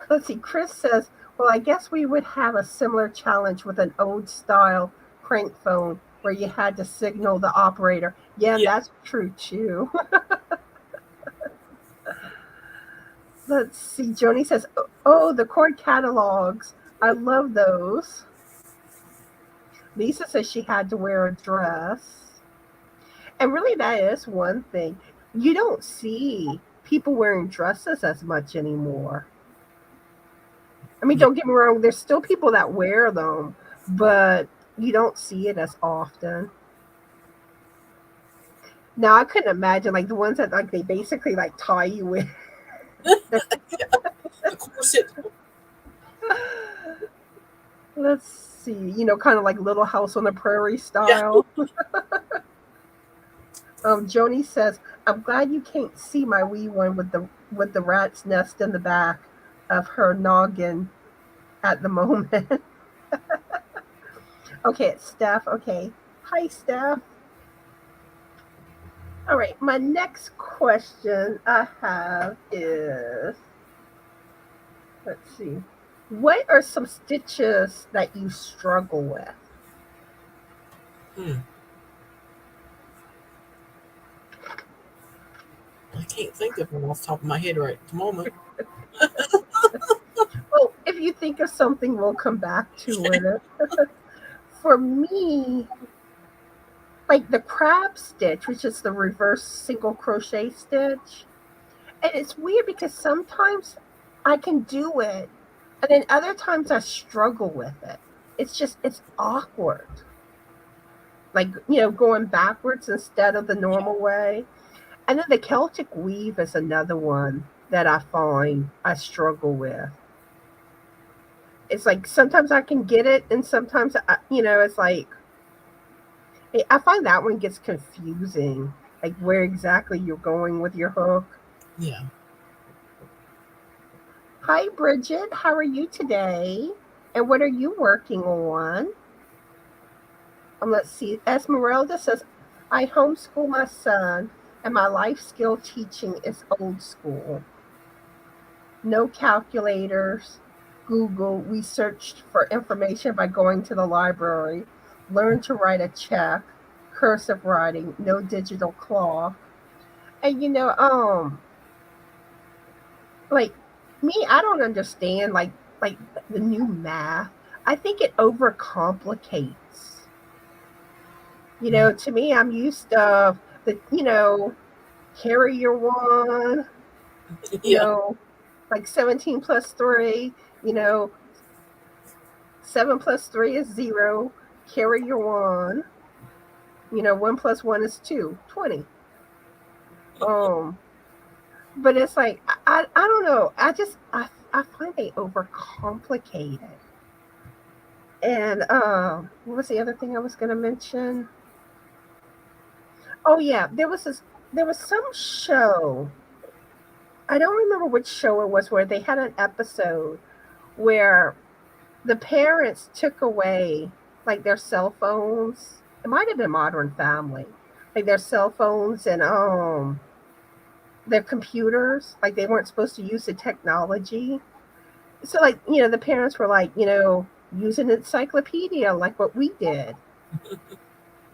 Let's see. Chris says, well, I guess we would have a similar challenge with an old style crank phone where you had to signal the operator. Yeah. That's true too. Let's see. Joni says, oh, the cord catalogs. I love those. Lisa says she had to wear a dress. And really, that is one thing. You don't see people wearing dresses as much anymore. I mean, don't get me wrong, there's still people that wear them, but you don't see it as often. Now, I couldn't imagine, like, the ones that, like, they basically, like, tie you in. The corset. Let's see, kind of like Little House on the Prairie style. Yeah. Joni says, I'm glad you can't see my wee one with the rat's nest in the back of her noggin at the moment. Okay, it's Steph. Okay. Hi, Steph. All right, my next question I have is, let's see, what are some stitches that you struggle with? I can't think of one off the top of my head right at the moment. Well, if you think of something, we'll come back to it. For me, like the crab stitch, which is the reverse single crochet stitch, and it's weird because sometimes I can do it, and then other times I struggle with it. It's awkward. Like, going backwards instead of the Yeah. normal way. And then the Celtic weave is another one that I find I struggle with. It's like sometimes I can get it, and sometimes it's like I find that one gets confusing, like where exactly you're going with your hook. Yeah. Hi, Bridget. How are you today? And what are you working on? Let's see. Esmeralda says, I homeschool my son, and my life skill teaching is old school. No calculators. Google. We searched for information by going to the library. Learn to write a check. Cursive writing. No digital cloth. And like me, I don't understand like the new math. I think it overcomplicates. To me, I'm used to the carry your one, you Yeah. know, like 17 plus 3, 7 plus 3 is 0. Carry your one, 1 plus 1 is 2, 20. Um, but it's like I don't know. I find they overcomplicated. And what was the other thing I was going to mention? Oh yeah, there was some show. I don't remember which show it was where they had an episode where the parents took away like their cell phones. It might have been Modern Family. Like their cell phones and their computers, like they weren't supposed to use the technology. So like, the parents were like, using encyclopedia like what we did.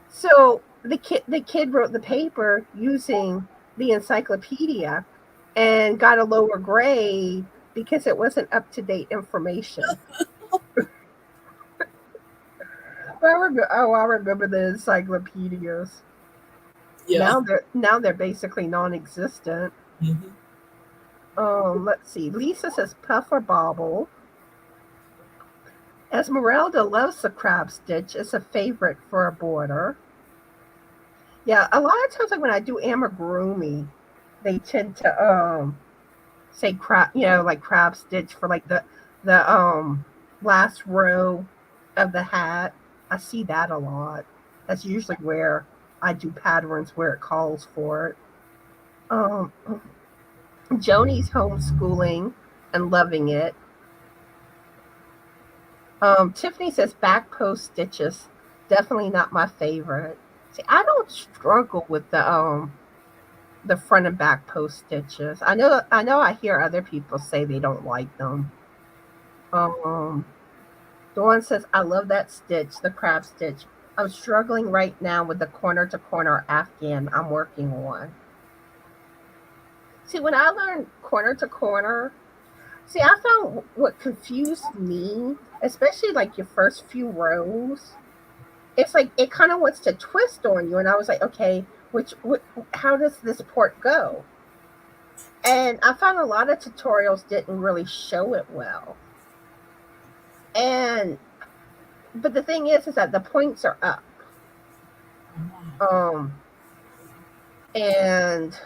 So the kid wrote the paper using the encyclopedia and got a lower grade because it wasn't up to date information. I remember the encyclopedias. Yeah. Now they're basically non-existent. Mm-hmm. Let's see. Lisa says puff or bobble. Esmeralda loves the crab stitch. It's a favorite for a border. Yeah, a lot of times like when I do amigurumi, they tend to say crab, like crab stitch for like the last row of the hat. I see that a lot. That's usually where I do patterns where it calls for it. Um, Joni's homeschooling and loving it. Tiffany says back post stitches, definitely not my favorite. See, I don't struggle with the front and back post stitches. I hear other people say they don't like them. Um, Dawn says I love that stitch, the crab stitch. I'm struggling right now with the corner to corner Afghan I'm working on. See, when I learned corner to corner, see, I found what confused me, especially like your first few rows. It's like it kind of wants to twist on you, and I was like, okay, how does this part go? And I found a lot of tutorials didn't really show it well. And but the thing is that the points are up. Um, and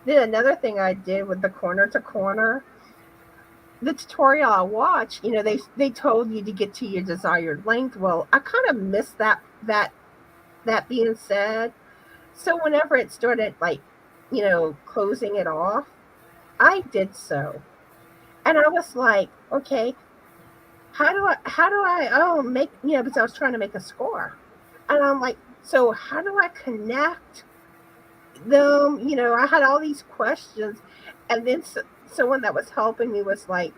then another thing I did with the corner to corner, the tutorial I watched, they told you to get to your desired length. Well, I kind of missed that being said. So whenever it started like, closing it off, I did so. And I was like, okay, how do I make, because I was trying to make a score. And I'm like, so how do I connect them? I had all these questions. And then someone that was helping me was like,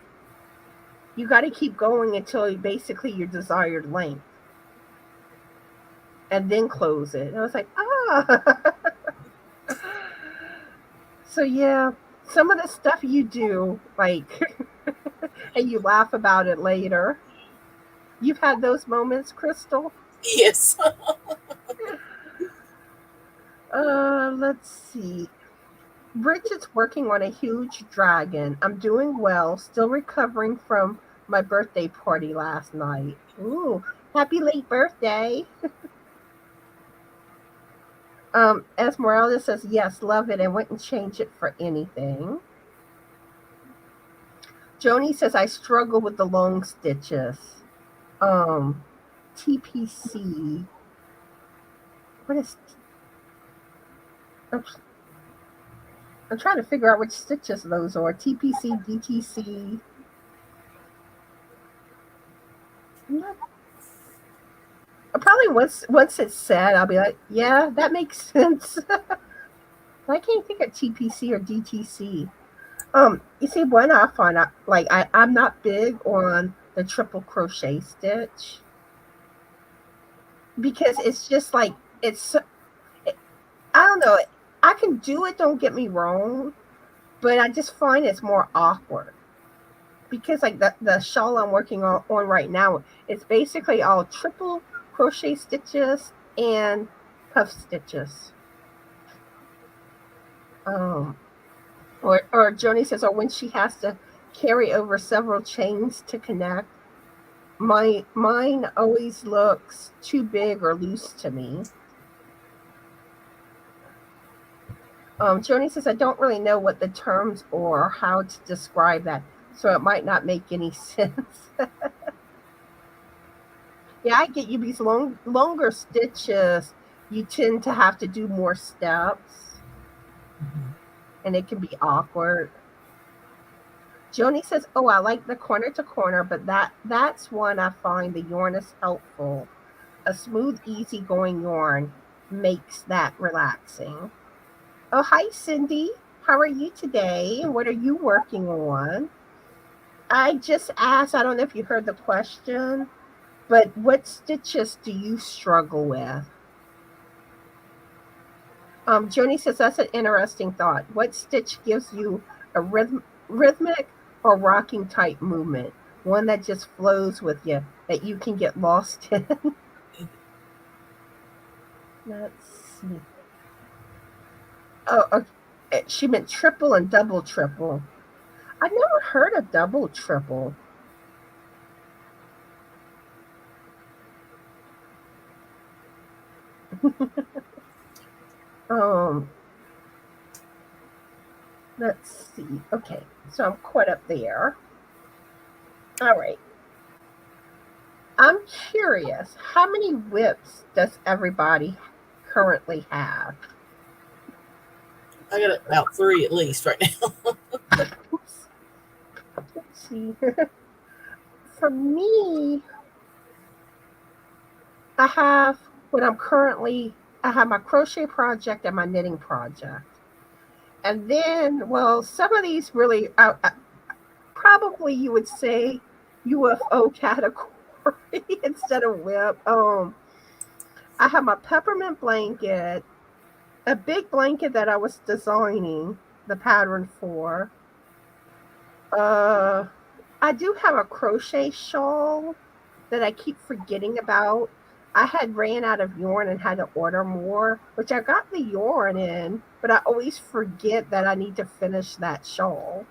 you got to keep going until basically your desired length and then close it. And I was like, ah. So yeah, some of the stuff you do, like and you laugh about it later. You've had those moments, Chrystal? Yes. Let's see. Bridget's working on a huge dragon. I'm doing well, still recovering from my birthday party last night. Ooh, happy late birthday. Esmeralda says, yes, love it and wouldn't change it for anything. Joni says, I struggle with the long stitches. TPC. What is. I'm trying to figure out which stitches those are. TPC, DTC. Probably once it's said, I'll be like, yeah, that makes sense. I can't think of TPC or DTC. You see, when I find out, like I'm not big on the triple crochet stitch because it's just like it's. I don't know. I can do it. Don't get me wrong, but I just find it's more awkward because like the shawl I'm working on right now, it's basically all triple crochet stitches and puff stitches. Or Joni says, or when she has to carry over several chains to connect, mine always looks too big or loose to me. Joni says, I don't really know what the terms are or how to describe that, so it might not make any sense. Yeah, I get you. These longer stitches, you tend to have to do more steps, and it can be awkward. Joni says, oh, I like the corner to corner, but that's one I find the yarn is helpful. A smooth, easy-going yarn makes that relaxing. Oh, hi, Sindy. How are you today? What are you working on? I just asked, I don't know if you heard the question, but what stitches do you struggle with? Joni says, that's an interesting thought. What stitch gives you a rhythmic or rocking type movement? One that just flows with you, that you can get lost in. Let's see. Oh, okay. She meant triple and double triple. I've never heard of double triple. um, let's see. Okay, so I'm caught up there. All right. I'm curious, how many whips does everybody currently have? I got about 3 at least right now. Oops. Let's see. For me, I have I have my crochet project and my knitting project. And then, well, some of these really, probably you would say UFO category instead of whip. I have my peppermint blanket, a big blanket that I was designing the pattern for. I do have a crochet shawl that I keep forgetting about. I had ran out of yarn and had to order more, which I got the yarn in, but I always forget that I need to finish that shawl.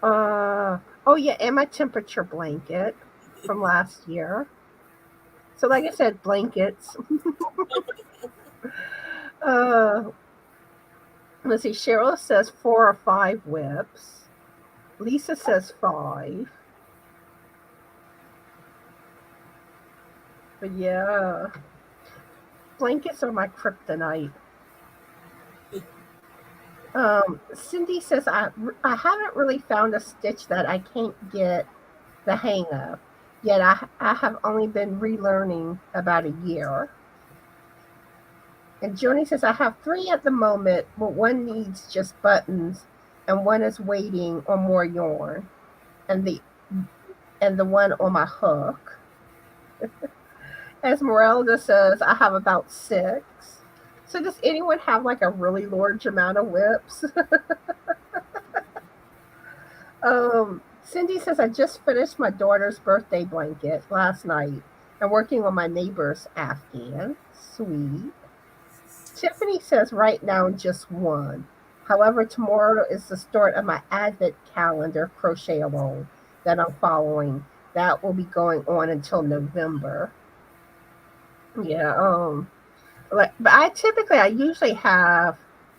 Oh yeah, and my temperature blanket from last year. So like I said, blankets. uh, let's see, Cheryl says 4 or 5 whips. Lisa says 5. But yeah, blankets are my kryptonite. Sindy says, I haven't really found a stitch that I can't get the hang of. Yet I have only been relearning about a year. And Joni says, I have 3 at the moment, but one needs just buttons and one is waiting on more yarn. And the one on my hook. Esmeralda says, I have about 6. So does anyone have like a really large amount of whips? Sindy says, I just finished my daughter's birthday blanket last night and working on my neighbor's Afghan. Sweet. Tiffany says, right now, just one. However, tomorrow is the start of my Advent calendar crochet along that I'm following. That will be going on until November. Yeah, but I usually have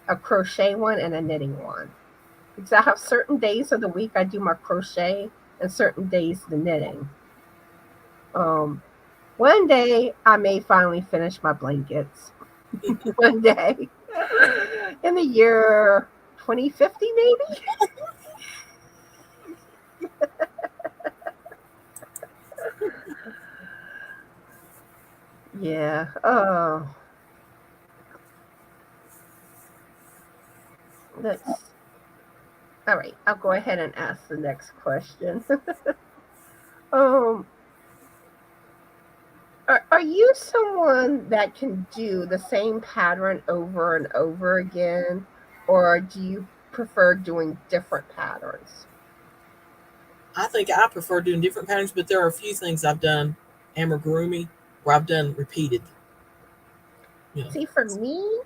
a crochet one and a knitting one because I have certain days of the week I do my crochet and certain days the knitting. Um, one day I may finally finish my blankets. One day in the year 2050, maybe. Yeah. Oh, let's. All right. I'll go ahead and ask the next question. um, are you someone that can do the same pattern over and over again, or do you prefer doing different patterns? I think I prefer doing different patterns, but there are a few things I've done amigurumi where I've done repeated. You know. See, for me,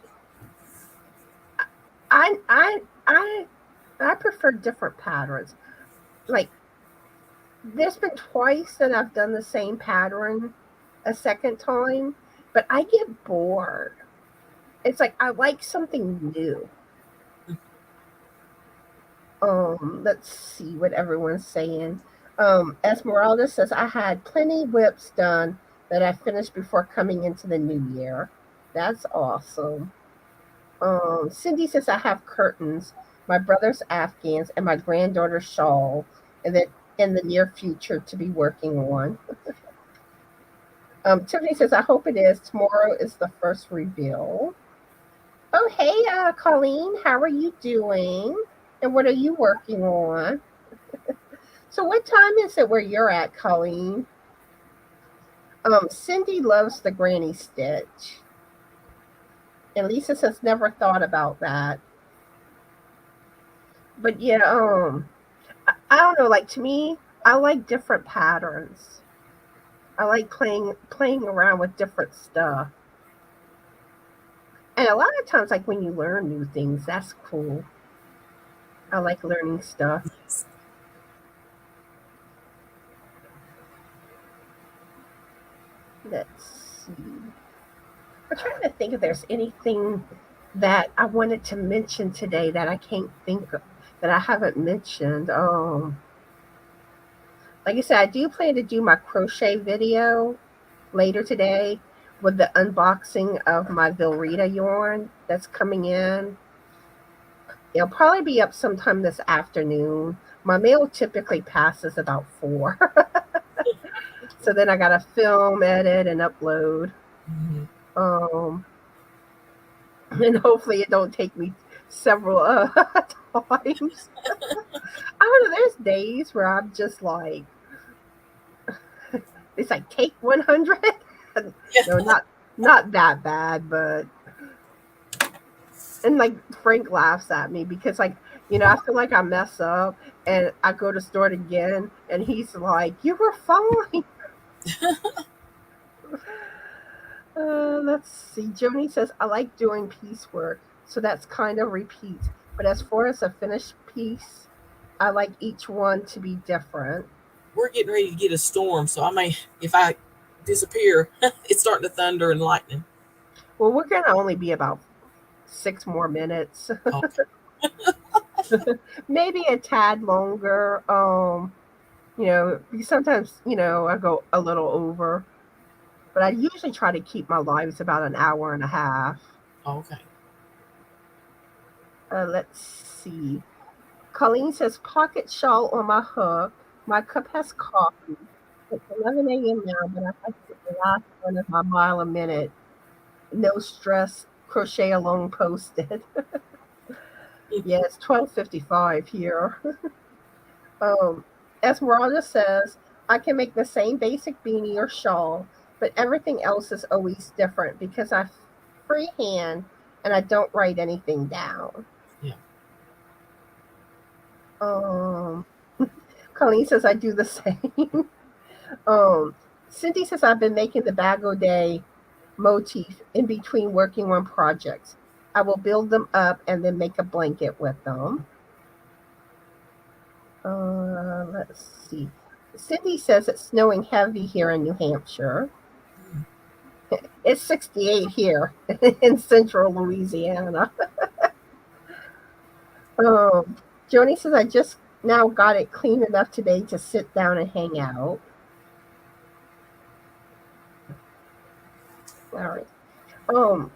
I I I I prefer different patterns. Like there's been twice that I've done the same pattern a second time, but I get bored. It's like I like something new. Let's see what everyone's saying. Esmeralda says I had plenty whips done that I finished before coming into the new year. That's awesome. Cindy says I have curtains, my brother's Afghans, and my granddaughter's shawl, and that in the near future to be working on. Tiffany says I hope it is. Tomorrow is the first reveal. Oh, hey, Colleen, how are you doing? And what are you working on? So, what time is it where you're at, Colleen? Cindy loves the granny stitch. And Lisa says never thought about that. But yeah, I don't know. Like to me, I like different patterns. I like playing around with different stuff. And a lot of times, like when you learn new things, that's cool. I like learning stuff. Yes. Let's see. I'm trying to think if there's anything that I wanted to mention today that I can't think of, that I haven't mentioned. Like I said, I do plan to do my crochet video later today with the unboxing of my Velrita yarn that's coming in. It'll probably be up sometime this afternoon. My mail typically passes about 4. So then I got to film, edit, and upload. Mm-hmm. And hopefully it don't take me several times. I don't know. There's days where I'm just like, it's like take 100. Yeah. No, not that bad, but and like Frank laughs at me because like I feel like I mess up and I go to store it again and he's like, you were fine. Let's see. Joni says I like doing piecework, so that's kind of repeat. But as far as a finished piece, I like each one to be different. We're getting ready to get a storm, so I may, if I disappear, it's starting to thunder and lightning. Well, we're gonna only be about 6 more minutes. Okay. Maybe a tad longer. Sometimes, I go a little over, but I usually try to keep my lives about an hour and a half. Okay. Let's see. Colleen says, pocket shawl on my hook. My cup has coffee. It's 11 a.m. now, but I have to get the last one of my mile a minute. No stress, crochet along posted. Yeah, it's 12:55 here. Esmeralda says, I can make the same basic beanie or shawl, but everything else is always different because I freehand and I don't write anything down. Yeah. Um, Colleen says I do the same. um, Cindy says I've been making the bag o' day motif in between working on projects. I will build them up and then make a blanket with them. Let's see. Cindy says it's snowing heavy here in New Hampshire. It's 68 here in central Louisiana. Um, Joni says I just now got it clean enough today to sit down and hang out. All right. Um,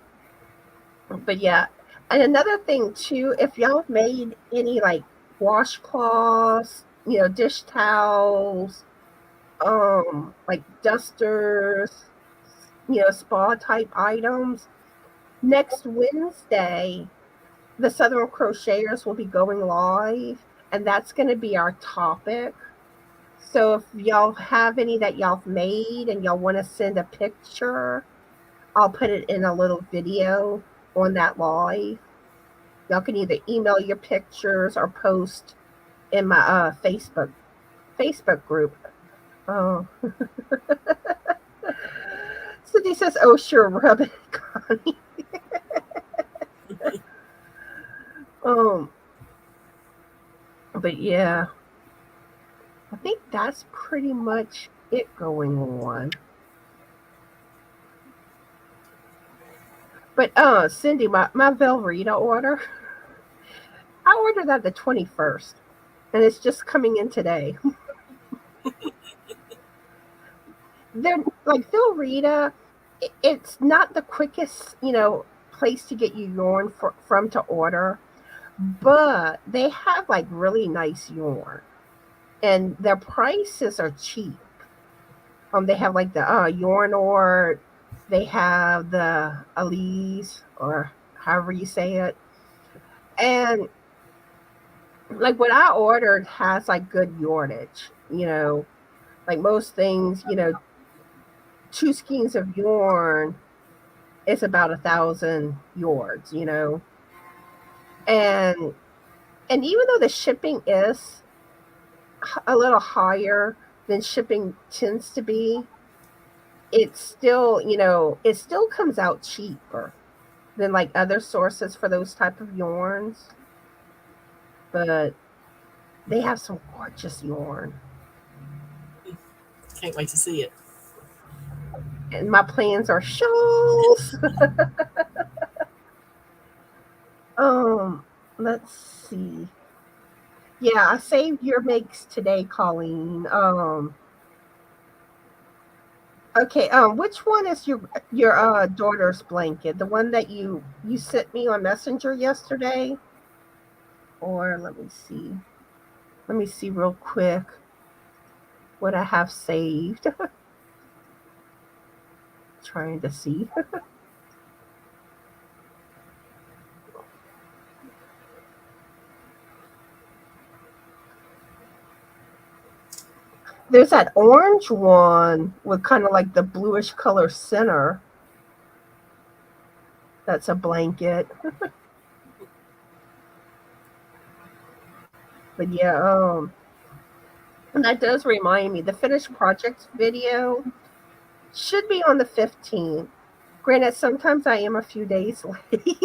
but yeah, and another thing too, if y'all made any like washcloths, dish towels, like dusters, spa type items, next Wednesday, the Southern Crocheters will be going live, and that's going to be our topic. So if y'all have any that y'all made and y'all want to send a picture, I'll put it in a little video on that live. Y'all can either email your pictures or post in my Facebook group. Oh. Cindy says, "Oh sure, rub it, Connie." But yeah, I think that's pretty much it going on. But Cindy, my Velveeta order, I ordered that the 21st, and it's just coming in today. They're like Velveeta, it's not the quickest, place to get you yarn from to order, but they have like really nice yarn, and their prices are cheap. They have like the Yarn Ort, they have the Elise, or however you say it, and like what I ordered has like good yardage. Like most things, 2 skeins of yarn is about 1,000 yards. And even though the shipping is a little higher than shipping tends to be, it still comes out cheaper than like other sources for those type of yarns. But they have some gorgeous yarn. Can't wait to see it. And my plans are shawls. Let's see. Yeah, I saved your makes today, Colleen. Okay. Which one is your daughter's blanket? The one that you sent me on Messenger yesterday? Or let me see. Let me see real quick what I have saved. Trying to see. There's that orange one with kind of like the bluish color center. That's a blanket. But yeah, and that does remind me, the finished projects video should be on the 15th. Granted, sometimes I am a few days late.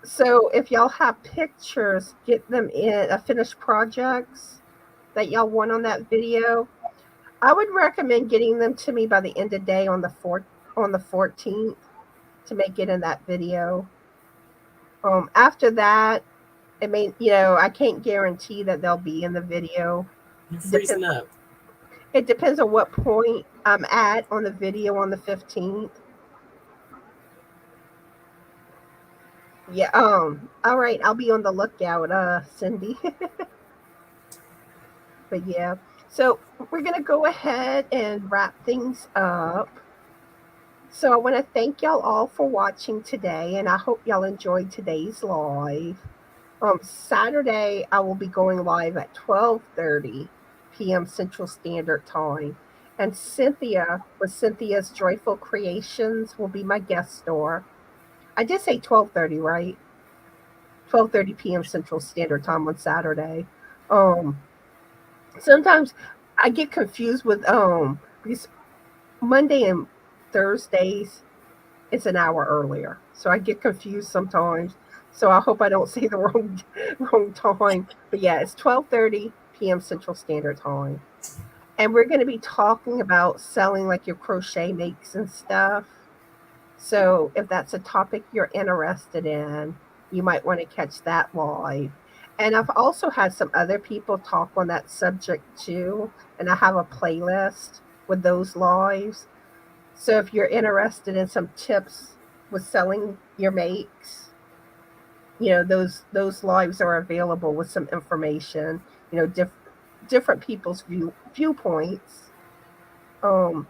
So if y'all have pictures, get them in finished projects that y'all want on that video. I would recommend getting them to me by the end of the day on the 14th to make it in that video. After that, it may, I can't guarantee that they'll be in the video. You're freezing up. It depends on what point I'm at on the video on the 15th. Yeah. All right. I'll be on the lookout, Cindy. But yeah. So we're gonna go ahead and wrap things up. So I want to thank y'all all for watching today, and I hope y'all enjoyed today's live. Saturday I will be going live at 12:30 p.m. Central Standard Time, and Cynthia with Cynthia's Joyful Creations will be my guest star. I did say 12:30, right? 12:30 p.m. Central Standard Time on Saturday. Um, Sometimes I get confused with because Monday and Thursdays it's an hour earlier, so I get confused sometimes. So I hope I don't say the wrong time. But yeah, it's 12:30 p.m. Central Standard Time, and we're going to be talking about selling like your crochet makes and stuff. So if that's a topic you're interested in, you might want to catch that live. And I've also had some other people talk on that subject too, and I have a playlist with those lives. So if you're interested in some tips with selling your makes, those lives are available with some information, different people's viewpoints. Um,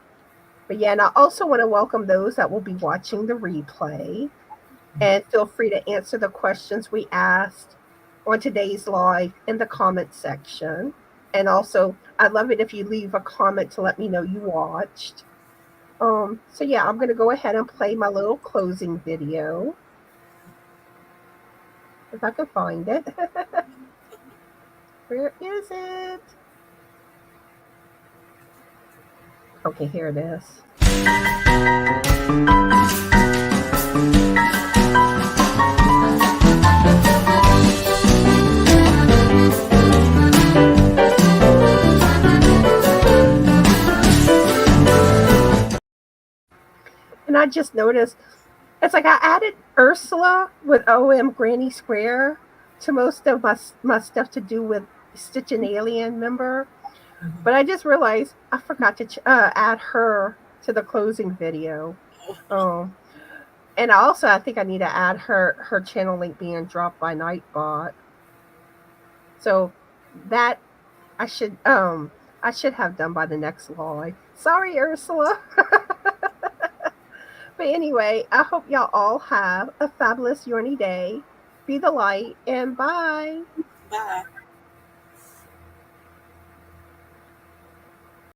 but yeah, and I also want to welcome those that will be watching the replay. And feel free to answer the questions we asked on today's live in the comment section. And also, I'd love it if you leave a comment to let me know you watched. So yeah, I'm going to go ahead and play my little closing video. If I can find it. Where is it? Okay, here it is. And I just noticed it's like I added Ursula with OMGrannySquare to most of my stuff to do with Stitchin Alien, remember? But I just realized I forgot to add her to the closing video. And also I think I need to add her channel link being dropped by Nightbot. So that I should have done by the next live. Sorry, Ursula. But anyway, I hope y'all all have a fabulous Yarny day. Be the light and bye. Bye.